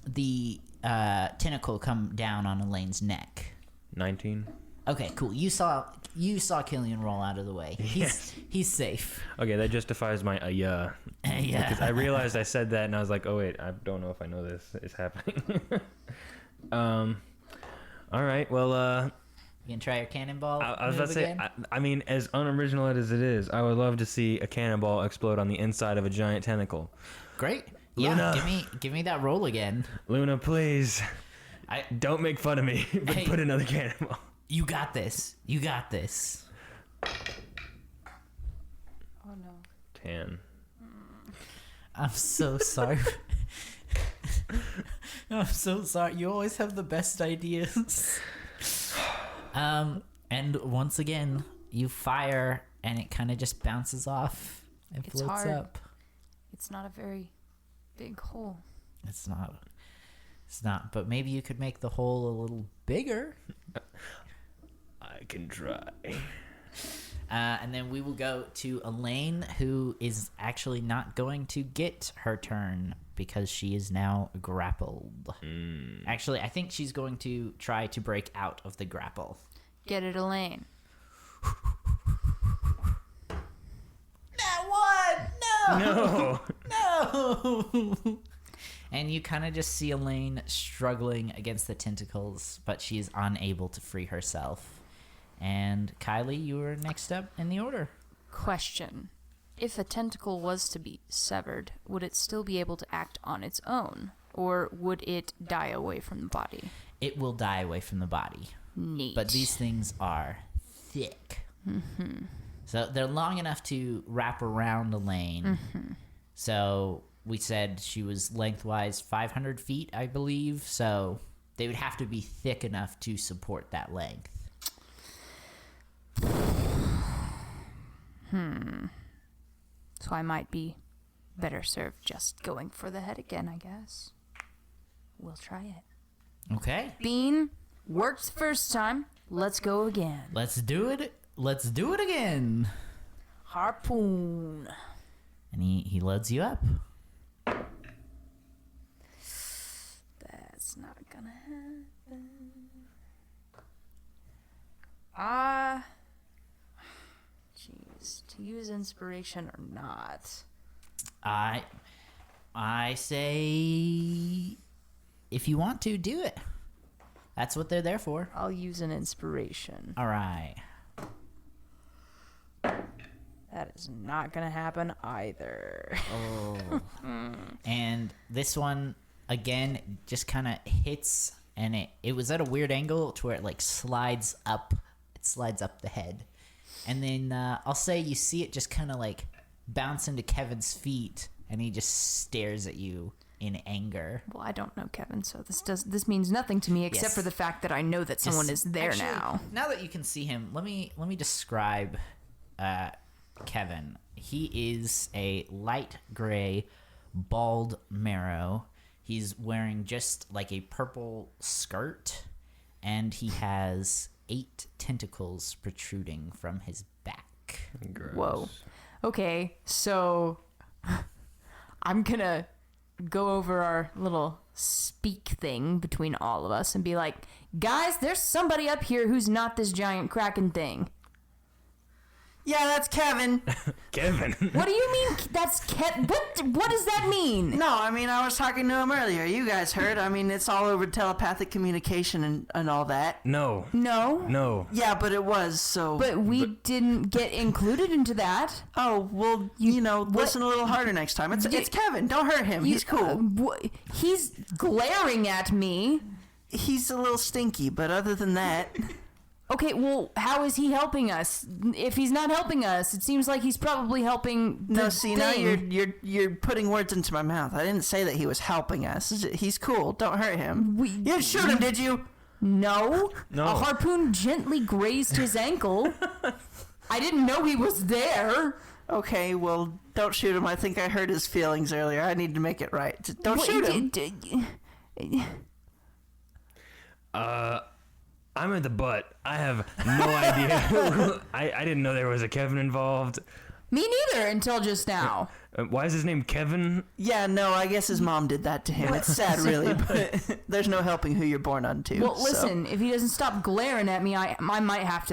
the tentacle come down on Elaine's neck. 19. Okay, cool. You saw Killian roll out of the way. He's safe. Okay, that justifies my yeah. Yeah. Because I realized I said that and I was like, oh wait, I don't know if I know this is happening. All right, well, You can try your cannonball. I was move about to say, again? I mean, as unoriginal as it is, I would love to see a cannonball explode on the inside of a giant tentacle. Great. Yeah, Luna. give me that roll again. Luna, please, I don't make fun of me, but Hey. put another cannonball. You got this. You got this. Oh no. 10. I'm so sorry. I'm so sorry. You always have the best ideas. And once again, you fire and it kind of just bounces off and It's floats hard. up. It's not a very big hole. It's not. But maybe you could make the hole a little bigger. I can try. And then we will go to Elaine, who is actually not going to get her turn because she is now grappled. Actually, I think she's going to try to break out of the grapple. Get it, Elaine. That one! No. No! And you kind of just see Elaine struggling against the tentacles, but she's unable to free herself. And Kylee, you are next up in the order. Question. If a tentacle was to be severed, would it still be able to act on its own? Or would it die away from the body? It will die away from the body. Neat. But these things are thick. Mm-hmm. So they're long enough to wrap around Elaine. Mm-hmm. So we said she was lengthwise 500 feet, I believe. So they would have to be thick enough to support that length. So I might be better served just going for the head again, I guess. We'll try it. Okay. Bean, worked first time. Let's go again. Let's do it. Let's do it again. Harpoon. And he loads you up. That's not gonna happen. Jeez, to use inspiration or not? I say if you want to, do it. That's what they're there for. I'll use an inspiration. All right. That is not gonna happen either. Oh. And this one, again, just kind of hits, and it was at a weird angle to where it like slides up. It slides up the head. And then I'll say you see it just kind of like bounce into Kevin's feet, and he just stares at you in anger. Well, I don't know Kevin, so this means nothing to me except Yes. for the fact that I know that someone is there Actually, now. Now that you can see him, let me describe Kevin. He is a light gray, bald marrow. He's wearing just like a purple skirt, and he has 8 tentacles protruding from his back. Gross. Whoa. Okay, so I'm gonna go over our little speak thing between all of us and be like, guys, there's somebody up here who's not this giant Kraken thing. Yeah, that's Kevin. Kevin. What do you mean that's What does that mean? No, I mean, I was talking to him earlier. You guys heard. I mean, it's all over telepathic communication and all that. No. No. Yeah, but it was, so... But we didn't get included into that. Oh, well, listen a little harder next time. It's Kevin. Don't hurt him. He's cool. He's glaring at me. He's a little stinky, but other than that... Okay, well, how is he helping us? If he's not helping us, it seems like he's probably helping the now thing. you're putting words into my mouth. I didn't say that he was helping us. He's cool. Don't hurt him. You didn't shoot him, did you? No. No. A harpoon gently grazed his ankle. I didn't know he was there. Okay, well, don't shoot him. I think I hurt his feelings earlier. I need to make it right. Don't shoot him. I'm at the butt. I have no idea. I didn't know there was a Kevin involved. Me neither until just now. Why is his name Kevin? Yeah, no, I guess his mom did that to him. It's sad, really, but there's no helping who you're born unto. Well, listen, if he doesn't stop glaring at me, I might have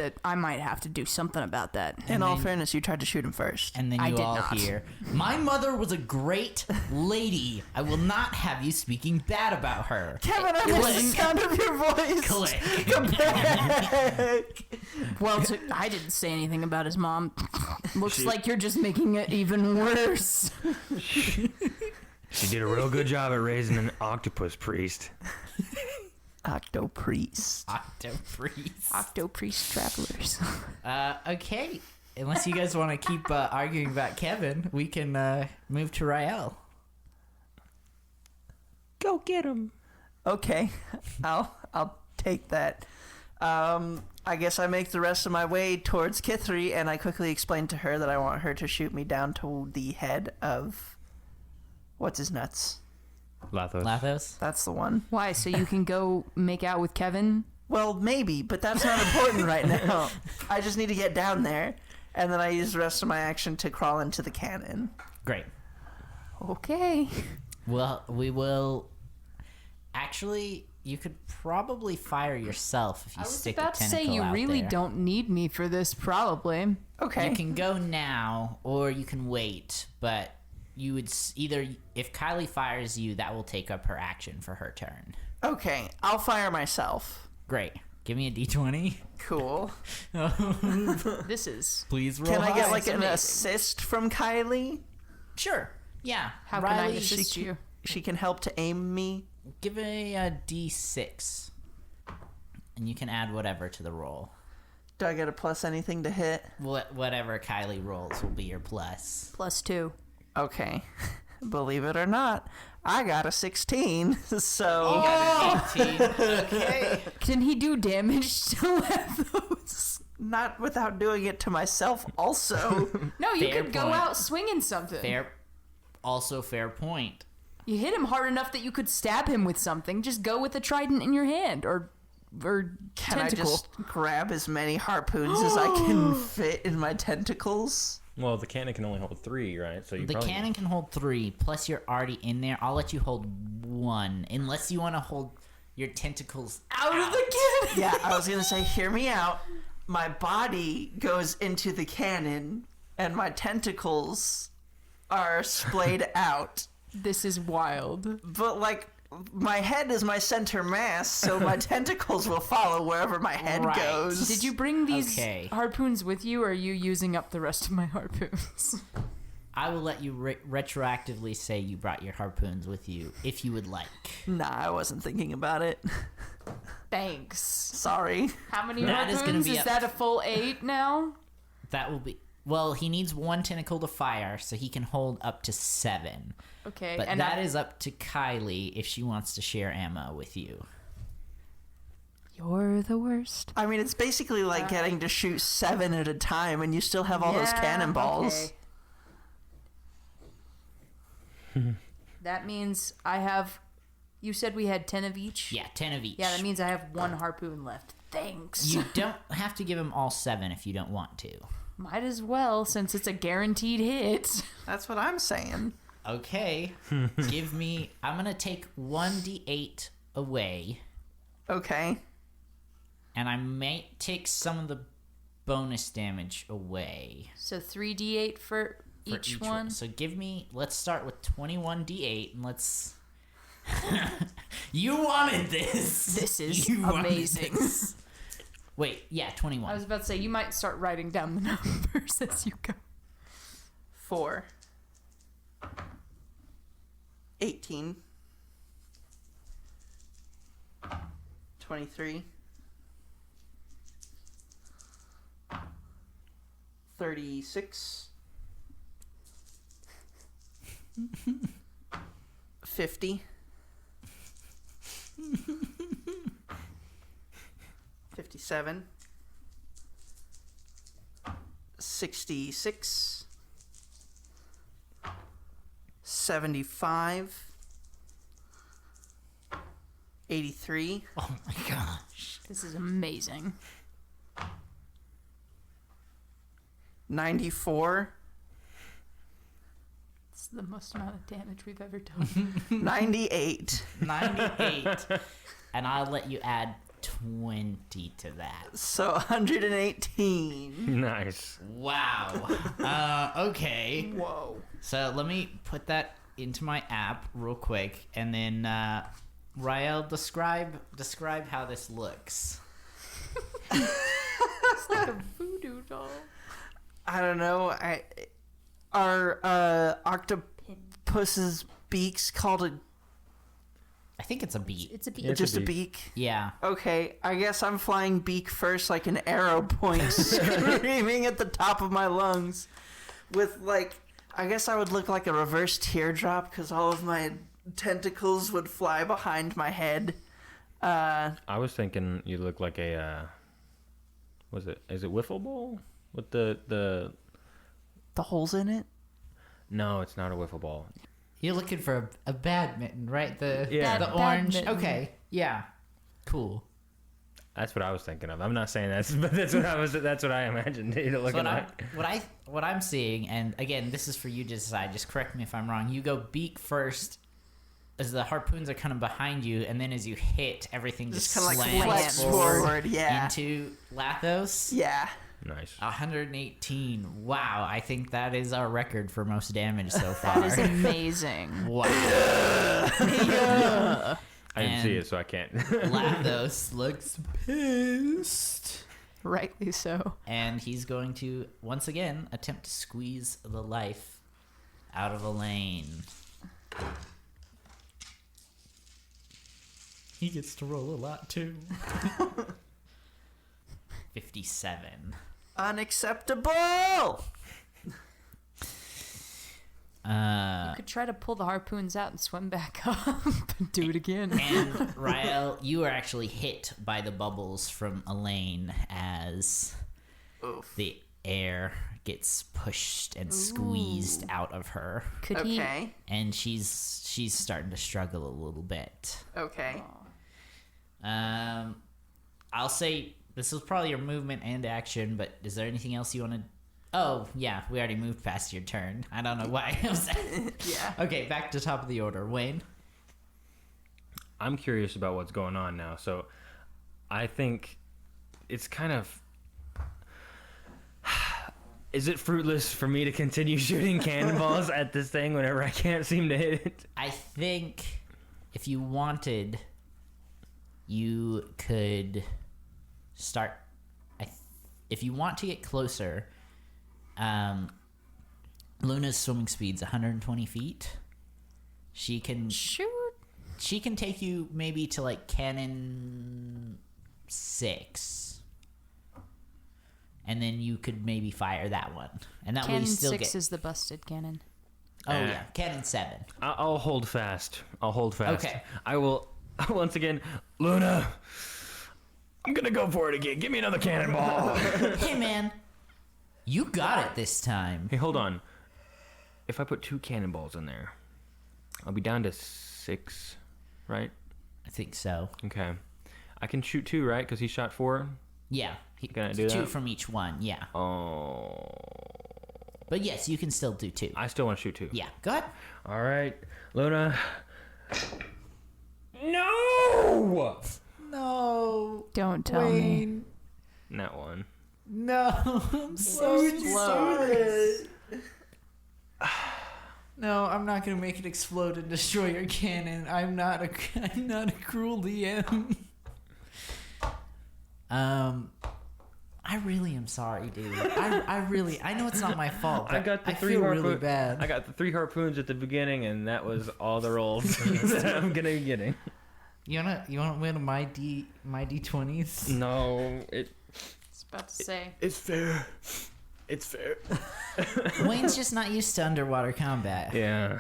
to do something about that. In all fairness, you tried to shoot him first. And then I you did all not. hear, "My mother was a great lady. I will not have you speaking bad about her." Kevin, I miss the sound of your voice. Click. Come back. Well, I didn't say anything about his mom. Looks like you're just making it even worse. She did a real good job at raising an octopus priest. Octopriest. Octopriest. Octopriest travelers. Okay. Unless you guys want to keep arguing about Kevin, we can move to Rael. Go get him. Okay, I'll take that. I guess I make the rest of my way towards Kithri, and I quickly explain to her that I want her to shoot me down to the head of... What's his nuts? Lathos. Lathos? That's the one. Why? So you can go make out with Kevin? Well, maybe, but that's not important right now. I just need to get down there, and then I use the rest of my action to crawl into the cannon. Great. Okay. Well, we will... Actually, you could probably fire yourself if you stick a tentacle out there. I was about to say, you really don't need me for this, probably. Okay. You can go now, or you can wait, but you would either... If Kylee fires you, that will take up her action for her turn. Okay, I'll fire myself. Great. Give me a d20. Cool. This is... Please roll Can I get, high. like, an assist from Kylee? Sure. Yeah. How can I Riley, assist you? She can help to aim me? Give me a d6. And you can add whatever to the roll. Do I get a plus anything to hit? Whatever Kylee rolls will be your plus. +2. Okay. Believe it or not, I got a 16, so... You got an 18. Okay. Can he do damage to Lathos? Not without doing it to myself also. No, you Fair could go point. out swinging something. Fair point. You hit him hard enough that you could stab him with something. Just go with a trident in your hand, or Can tentacle. I just grab as many harpoons as I can fit in my tentacles? Well, the cannon can only hold 3, right? So you The cannon can hold 3, plus you're already in there. I'll let you hold 1, unless you want to hold your tentacles out of the cannon. Yeah, I was gonna say, hear me out. My body goes into the cannon, and my tentacles are splayed out. This is wild. But, like, my head is my center mass, so my tentacles will follow wherever my head Right. goes. Did you bring these Okay. harpoons with you, or are you using up the rest of my harpoons? I will let you retroactively say you brought your harpoons with you, if you would like. Nah, I wasn't thinking about it. Thanks. Sorry. How many That is harpoons? gonna be Is up- that a full 8 now? That will be... Well, he needs 1 tentacle to fire, so he can hold up to 7. Okay. But and that is up to Kylee if she wants to share ammo with you. You're the worst. I mean, it's basically like getting to shoot 7 at a time, and you still have all those cannonballs. Okay. That means I have... You said we had 10 of each? Yeah, 10 of each. Yeah, that means I have 1 harpoon left. Thanks. You don't have to give him all 7 if you don't want to. Might as well, since it's a guaranteed hit. That's what I'm saying. Okay. Give me... I'm going to take 1d8 away, Okay. and I may take some of the bonus damage away So 3d8 for each one. So let's start with 21d8 and let's... You wanted this. This is You wanted amazing. this. Wait, yeah, 21. I was about to say, you might start writing down the numbers as you go. 4. 18. 23. 36. 50. 57. 66. 75. 83. Oh my gosh. This is amazing. 94. It's the most amount of damage we've ever done. 98. 98. And I'll let you add 20 to that. So 118. Nice. Wow. Okay. Whoa. So let me put that into my app real quick, and then Rael, describe how this looks. It's like a voodoo doll. I don't know. Are octopus's beaks called a I think it's a beat. It's a beak. It's just a a beak? Yeah. Okay, I guess I'm flying beak first like an arrow point, screaming at the top of my lungs with I guess I would look like a reverse teardrop because all of my tentacles would fly behind my head. I was thinking you look like a, is it wiffle ball? With the holes in it? No, it's not a wiffle ball. You're looking for a badminton, right? The orange. Badminton. Okay. Yeah. Cool. That's what I was thinking of. I'm not saying but that's what I imagined it So looking like. what I'm seeing, and again, this is for you to decide. Just correct me if I'm wrong. You go beak first, as the harpoons are kind of behind you, and then as you hit, everything just kind of slams flex forward, yeah. into Lathos. Yeah. Nice. 118. Wow, I think that is our record for most damage so far. That is amazing. Wow. I didn't see And- it, so I can't. Lathos looks pissed. Rightly so. And he's going to, once again, attempt to squeeze the life out of Elaine. He gets to roll a lot, too. 57. Unacceptable! You could try to pull the harpoons out and swim back up and do it again. And Rael, you are actually hit by the bubbles from Elaine as the air gets pushed and squeezed out of her, Could he? Okay. and she's starting to struggle a little bit. Okay. I'll say this was probably your movement and action, but is there anything else you want to? Oh yeah, we already moved past your turn. I don't know why. Yeah. Okay, back to top of the order, Wayne. I'm curious about what's going on now. So I think it's kind of... Is it fruitless for me to continue shooting cannonballs at this thing whenever I can't seem to hit it? I think if you wanted, you could start. If you want to get closer, Luna's swimming speed's 120 feet. She can Shoot. She can take you maybe to like cannon 6, and then you could maybe fire that one, and that way Cannon you still 6 get. is the busted cannon. Oh yeah, cannon 7. I'll hold fast. Okay. I will, once again, Luna, I'm going to go for it again. Give me another cannonball. Hey man, you got it this time. Hey, hold on. If I put 2 cannonballs in there, I'll be down to 6, right? I think so. Okay. I can shoot 2, right? Because he shot 4. Yeah, Can I do 2 that? from each one. Yeah, Oh. but yes, you can still do 2. I still want to shoot 2. Yeah, go ahead. All right, Luna. No! No, Don't tell me. Not one. No, I'm so explodes. No, I'm not gonna make it explode and destroy your cannon. I'm not a cruel DM. I really am sorry, dude. I know it's not my fault, but I feel really bad. I got the 3 harpoons at the beginning, and that was all the rolls that I'm gonna be getting. You wanna win my D20s? No, About to say. it's fair. It's fair. Wayne's just not used to underwater combat. Yeah.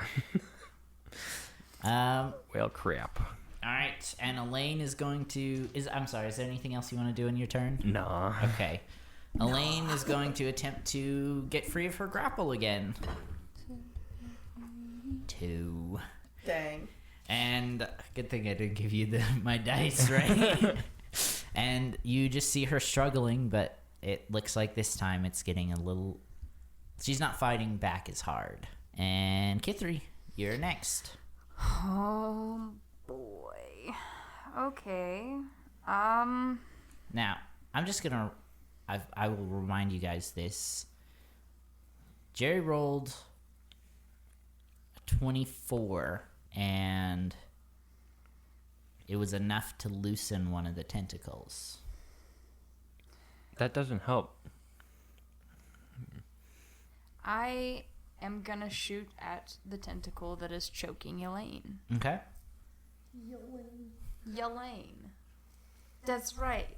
Well, crap. All right, and Elaine is going to. I'm sorry. Is there anything else you want to do in your turn? Nah. Okay. Elaine is going to attempt to get free of her grapple again. 2. Dang. And good thing I didn't give you my dice, right? And you just see her struggling, but it looks like this time it's getting a little. She's not fighting back as hard. And Kithri, you're next. Oh boy. Okay. Now, I'm just gonna. I will remind you guys this. Jerry rolled a 24, and it was enough to loosen one of the tentacles. That doesn't help. I am gonna shoot at the tentacle that is choking Elaine. Okay. Elaine. That's right.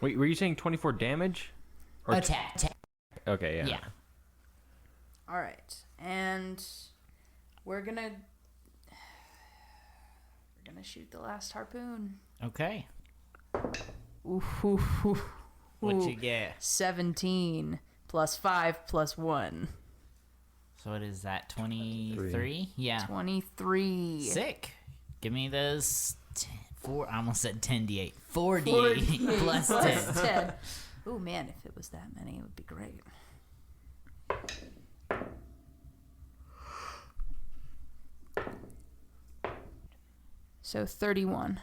Wait, were you saying 24 damage? Or Attack. Okay, yeah. Yeah. All right, and we're gonna shoot the last harpoon. Okay. Ooh, ooh, ooh, What'd ooh. you get? 17 plus 5 plus 1. So what is that? 23? Yeah. 23. Sick. Give me those 4. I almost said 10d8. 4d8 plus 10. 10. Oh man, if it was that many, it would be great. So 31.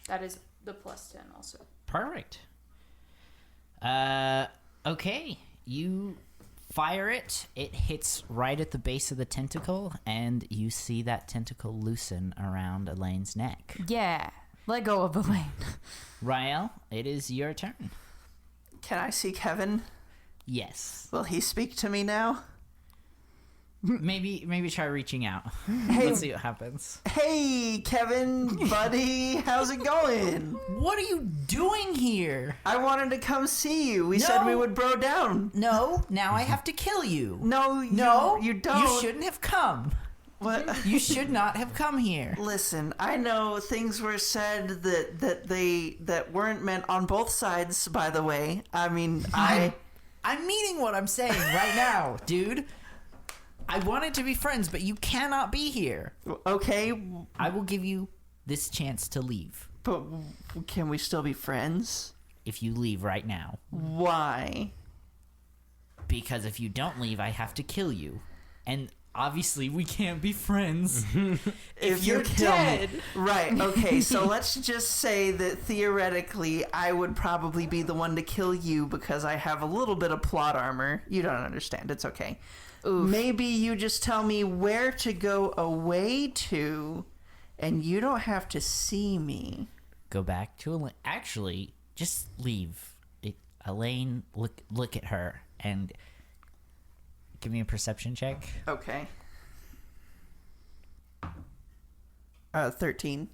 That is the plus 10 also. Perfect. Okay. You fire it. It hits right at the base of the tentacle, and you see that tentacle loosen around Elaine's neck. Yeah. Let go of Elaine. Rael, it is your turn. Can I see Kevin? Yes. Will he speak to me now? Maybe try reaching out. Hey. Let's see what happens. Hey, Kevin, buddy, how's it going? What are you doing here? I wanted to come see you. We said we would bro down. No, now I have to kill you. No, you don't. You shouldn't have come. What? You should not have come here. Listen, I know things were said that weren't meant on both sides. By the way, I mean I'm meaning what I'm saying right now, dude. I wanted to be friends, but you cannot be here. Okay, I will give you this chance to leave. but can we still be friends? If you leave right now. Why? Because if you don't leave, I have to kill you. And obviously we can't be friends. If you're you kill dead. me. Right, okay, so let's just say that theoretically I would probably be the one to kill you because I have a little bit of plot armor. You don't understand, it's okay. Oof. Maybe you just tell me where to go away to, and you don't have to see me. Go back to Elaine. Actually, just leave. Elaine, look at her and give me a perception check. Okay. 13.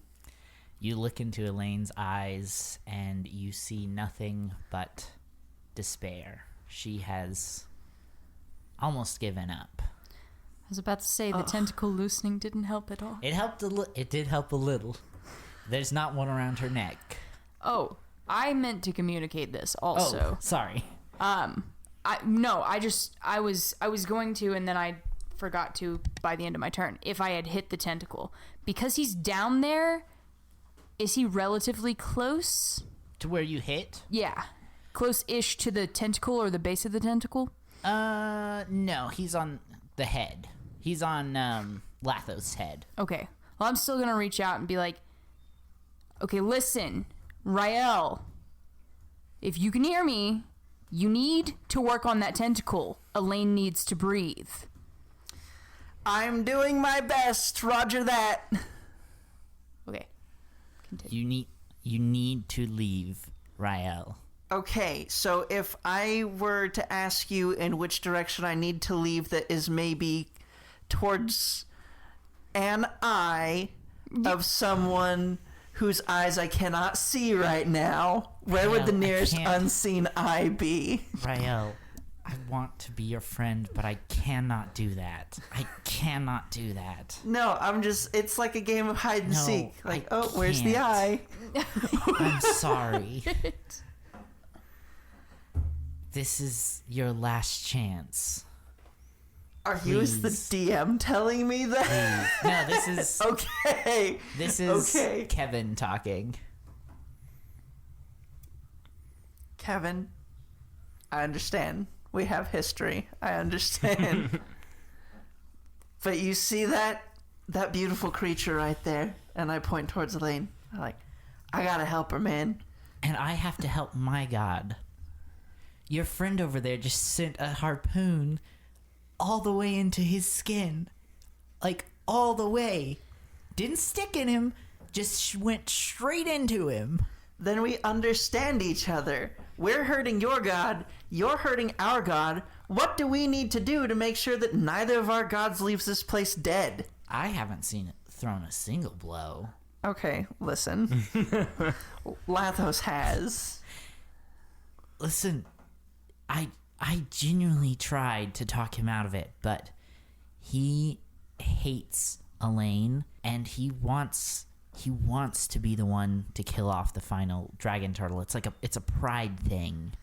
You look into Elaine's eyes and you see nothing but despair. She has almost given up. I was about to say the tentacle loosening didn't help at all. It helped it did help a little. There's not one around her neck. Oh, I meant to communicate this also. Oh, sorry. I was going to, and then I forgot to by the end of my turn. If I had hit the tentacle, because he's down there, is he relatively close? To where you hit? Yeah, close-ish to the tentacle or the base of the tentacle. No, he's on the head. He's on Lathos' head. Okay. Well, I'm still gonna reach out and be like, okay, listen, Rael, if you can hear me, You need to work on that tentacle. Elaine needs to breathe. I'm doing my best. Roger that. Okay. Continue. You need to leave, Rael. Okay, so if I were to ask you in which direction I need to leave that is maybe towards an eye of someone whose eyes I cannot see right now, where would the Rael, I nearest can't. unseen eye be? Rael, I want to be your friend, but I cannot do that. I cannot do that. No, it's like a game of hide and No, seek. Like, I where's the can't. eye? I'm sorry. This is your last chance. Are you as the Please. DM telling me that? Please. No, this is Okay. this is Okay. Kevin talking. Kevin, I understand. We have history. I understand. But you see that beautiful creature right there? And I point towards Elaine. I gotta help her, man. And I have to help my god. Your friend over there just sent a harpoon all the way into his skin. Like, all the way. Didn't stick in him, just went straight into him. Then we understand each other. We're hurting your god. You're hurting our god. What do we need to do to make sure that neither of our gods leaves this place dead? I haven't seen it thrown a single blow. Okay, listen. Lathos has. Listen, I genuinely tried to talk him out of it, but he hates Elaine, and he wants to be the one to kill off the final dragon turtle. It's a pride thing.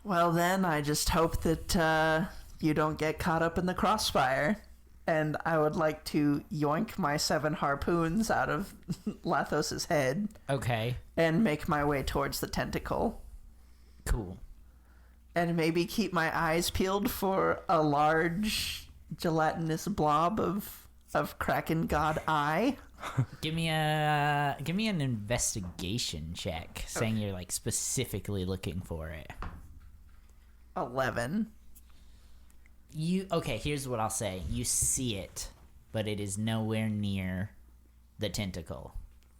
Well, then, I just hope that you don't get caught up in the crossfire. And I would like to yoink my 7 harpoons out of Lathos's head Okay, and make my way towards the tentacle. cool. And maybe keep my eyes peeled for a large gelatinous blob of Kraken God eye. Give me an investigation check, saying you're like specifically looking for it. 11. Okay, here's what I'll say. You see it, but it is nowhere near the tentacle.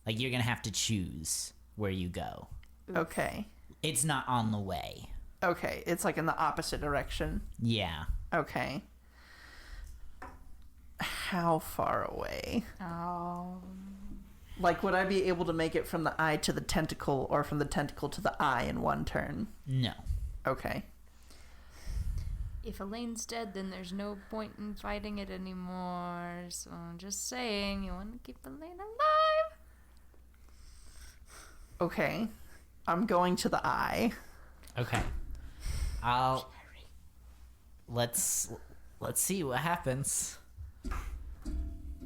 Like, you're gonna have to choose where you go. Okay. It's not on the way. Okay, it's like in the opposite direction. Yeah. Okay. How far away? Like, would I be able to make it from the eye to the tentacle or from the tentacle to the eye in one turn? No. Okay. If Elaine's dead, then there's no point in fighting it anymore. So I'm just saying, you want to keep Elaine alive? Okay. I'm going to the eye. Okay. Let's see what happens.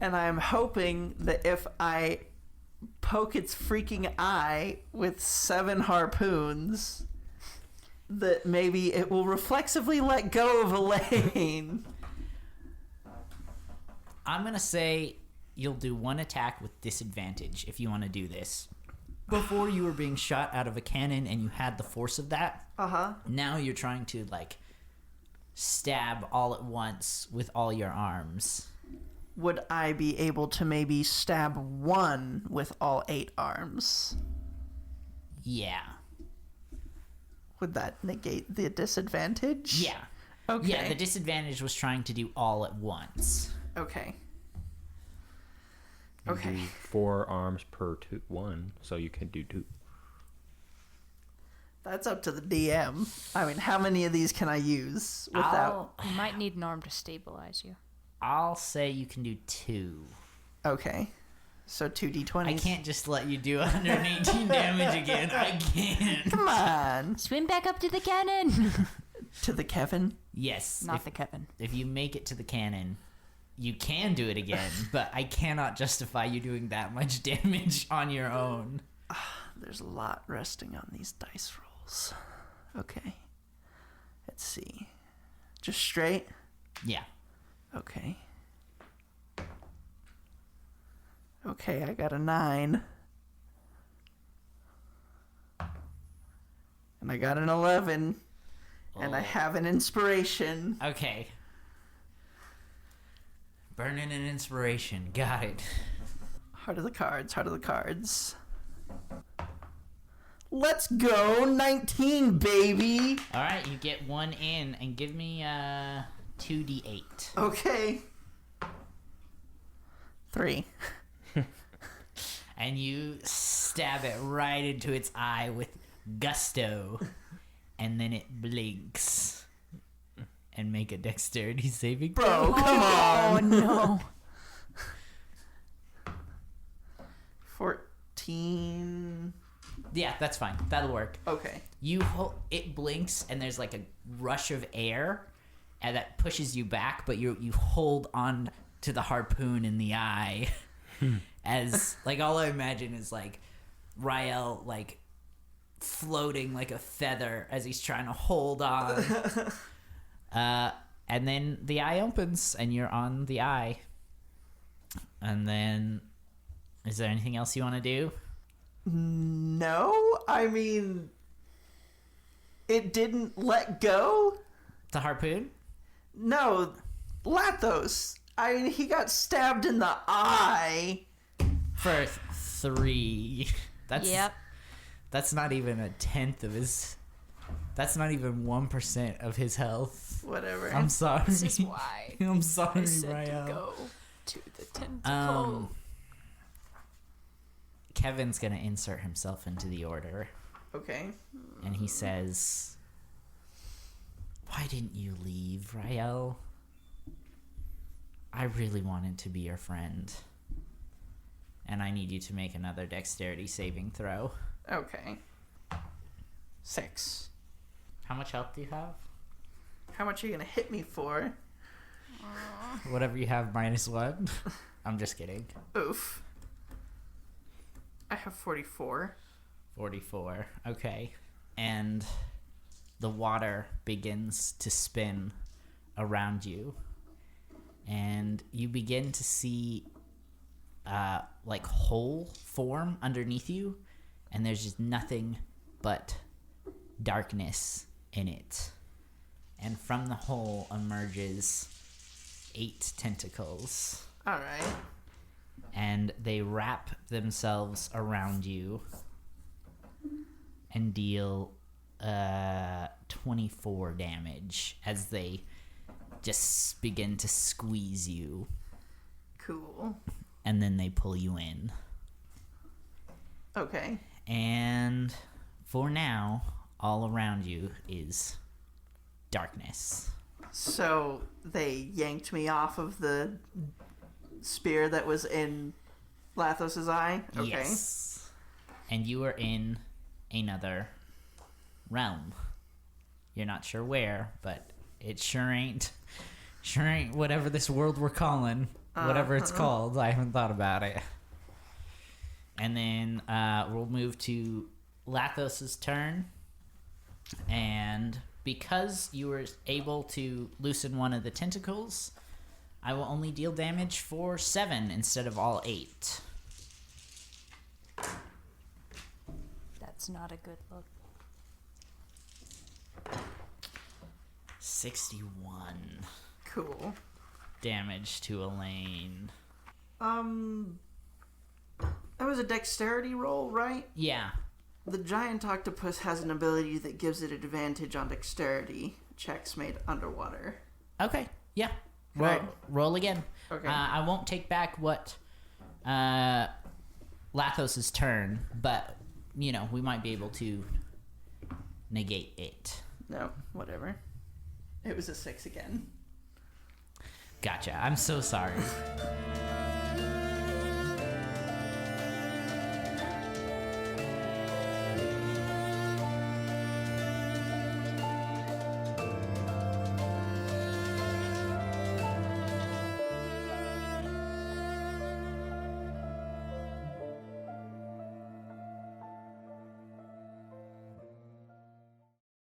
And I'm hoping that if I poke its freaking eye with 7 harpoons, that maybe it will reflexively let go of Elaine. I'm gonna say you'll do one attack with disadvantage if you want to do this. Before you were being shot out of a cannon and you had the force of that. Uh-huh. Now you're trying to like stab all at once with all your arms. Would I be able to maybe stab one with all 8 arms? Yeah. Would that negate the disadvantage? Yeah. Okay. Yeah, the disadvantage was trying to do all at once. Okay. You Okay. do 4 arms per one, so you can do 2. That's up to the DM. I mean, how many of these can I use without... You might need an arm to stabilize you. I'll say you can do 2. Okay. So 2d20s. I can't just let you do 118 damage again. I can't. Come on. Swim back up to the cannon! To the Kevin. Yes. Not the Kevin. If you make it to the cannon, you can do it again, but I cannot justify you doing that much damage on your own. There's a lot resting on these dice rolls. Okay. Let's see. Just straight? Yeah. Okay. Okay, I got a 9. And I got an 11. And I have an inspiration. Okay. Burning an inspiration. Got it. Heart of the cards. Let's go. 19, baby. All right, you get one in, and give me 2d8. Okay. 3. And you stab it right into its eye with gusto, and then it blinks. And make a dexterity saving throw. Bro, come on. Oh no. 14. Yeah, that's fine. That'll work. Okay. It blinks, and there's like a rush of air, and that pushes you back. But you hold on to the harpoon in the eye, as like all I imagine is like Rael like floating like a feather as he's trying to hold on. And then the eye opens, and you're on the eye. And then, is there anything else you want to do? No, I mean, it didn't let go. The harpoon? No, Lathos. I mean, he got stabbed in the eye. For 3. Yep. That's not even a tenth of his. That's not even 1% of his health. Whatever. I'm sorry. This is why I'm sorry, I said Rael. to go to the tentacle. Kevin's gonna insert himself into the order, Okay. and he says, "Why didn't you leave, Rael? I really wanted to be your friend, and I need you to make another dexterity saving throw." Okay. 6. How much health do you have? How much are you gonna hit me for? Whatever you have minus 1. I'm just kidding. Oof. I have 44. 44. Okay. And the water begins to spin around you. And you begin to see like hole form underneath you. And there's just nothing but darkness in it. And from the hole emerges 8 tentacles. All right. And they wrap themselves around you and deal 24 damage as they just begin to squeeze you, Cool. and then they pull you in. Okay. And for now, all around you is darkness. So they yanked me off of the spear that was in Lathos's eye? Okay. Yes. And you are in another realm. You're not sure where, but it sure ain't whatever this world we're calling, whatever it's called. I haven't thought about it. And then we'll move to Lathos's turn. And because you were able to loosen one of the tentacles, I will only deal damage for 7 instead of all 8. That's not a good look. 61 Cool. damage to Elaine. That was a dexterity roll, right? Yeah. The giant octopus has an ability that gives it advantage on dexterity checks made underwater. Okay. Yeah. Right. Roll again. Okay. I won't take back what Lathos's turn, but we might be able to negate it. No, whatever. It was a 6 again. Gotcha. I'm so sorry.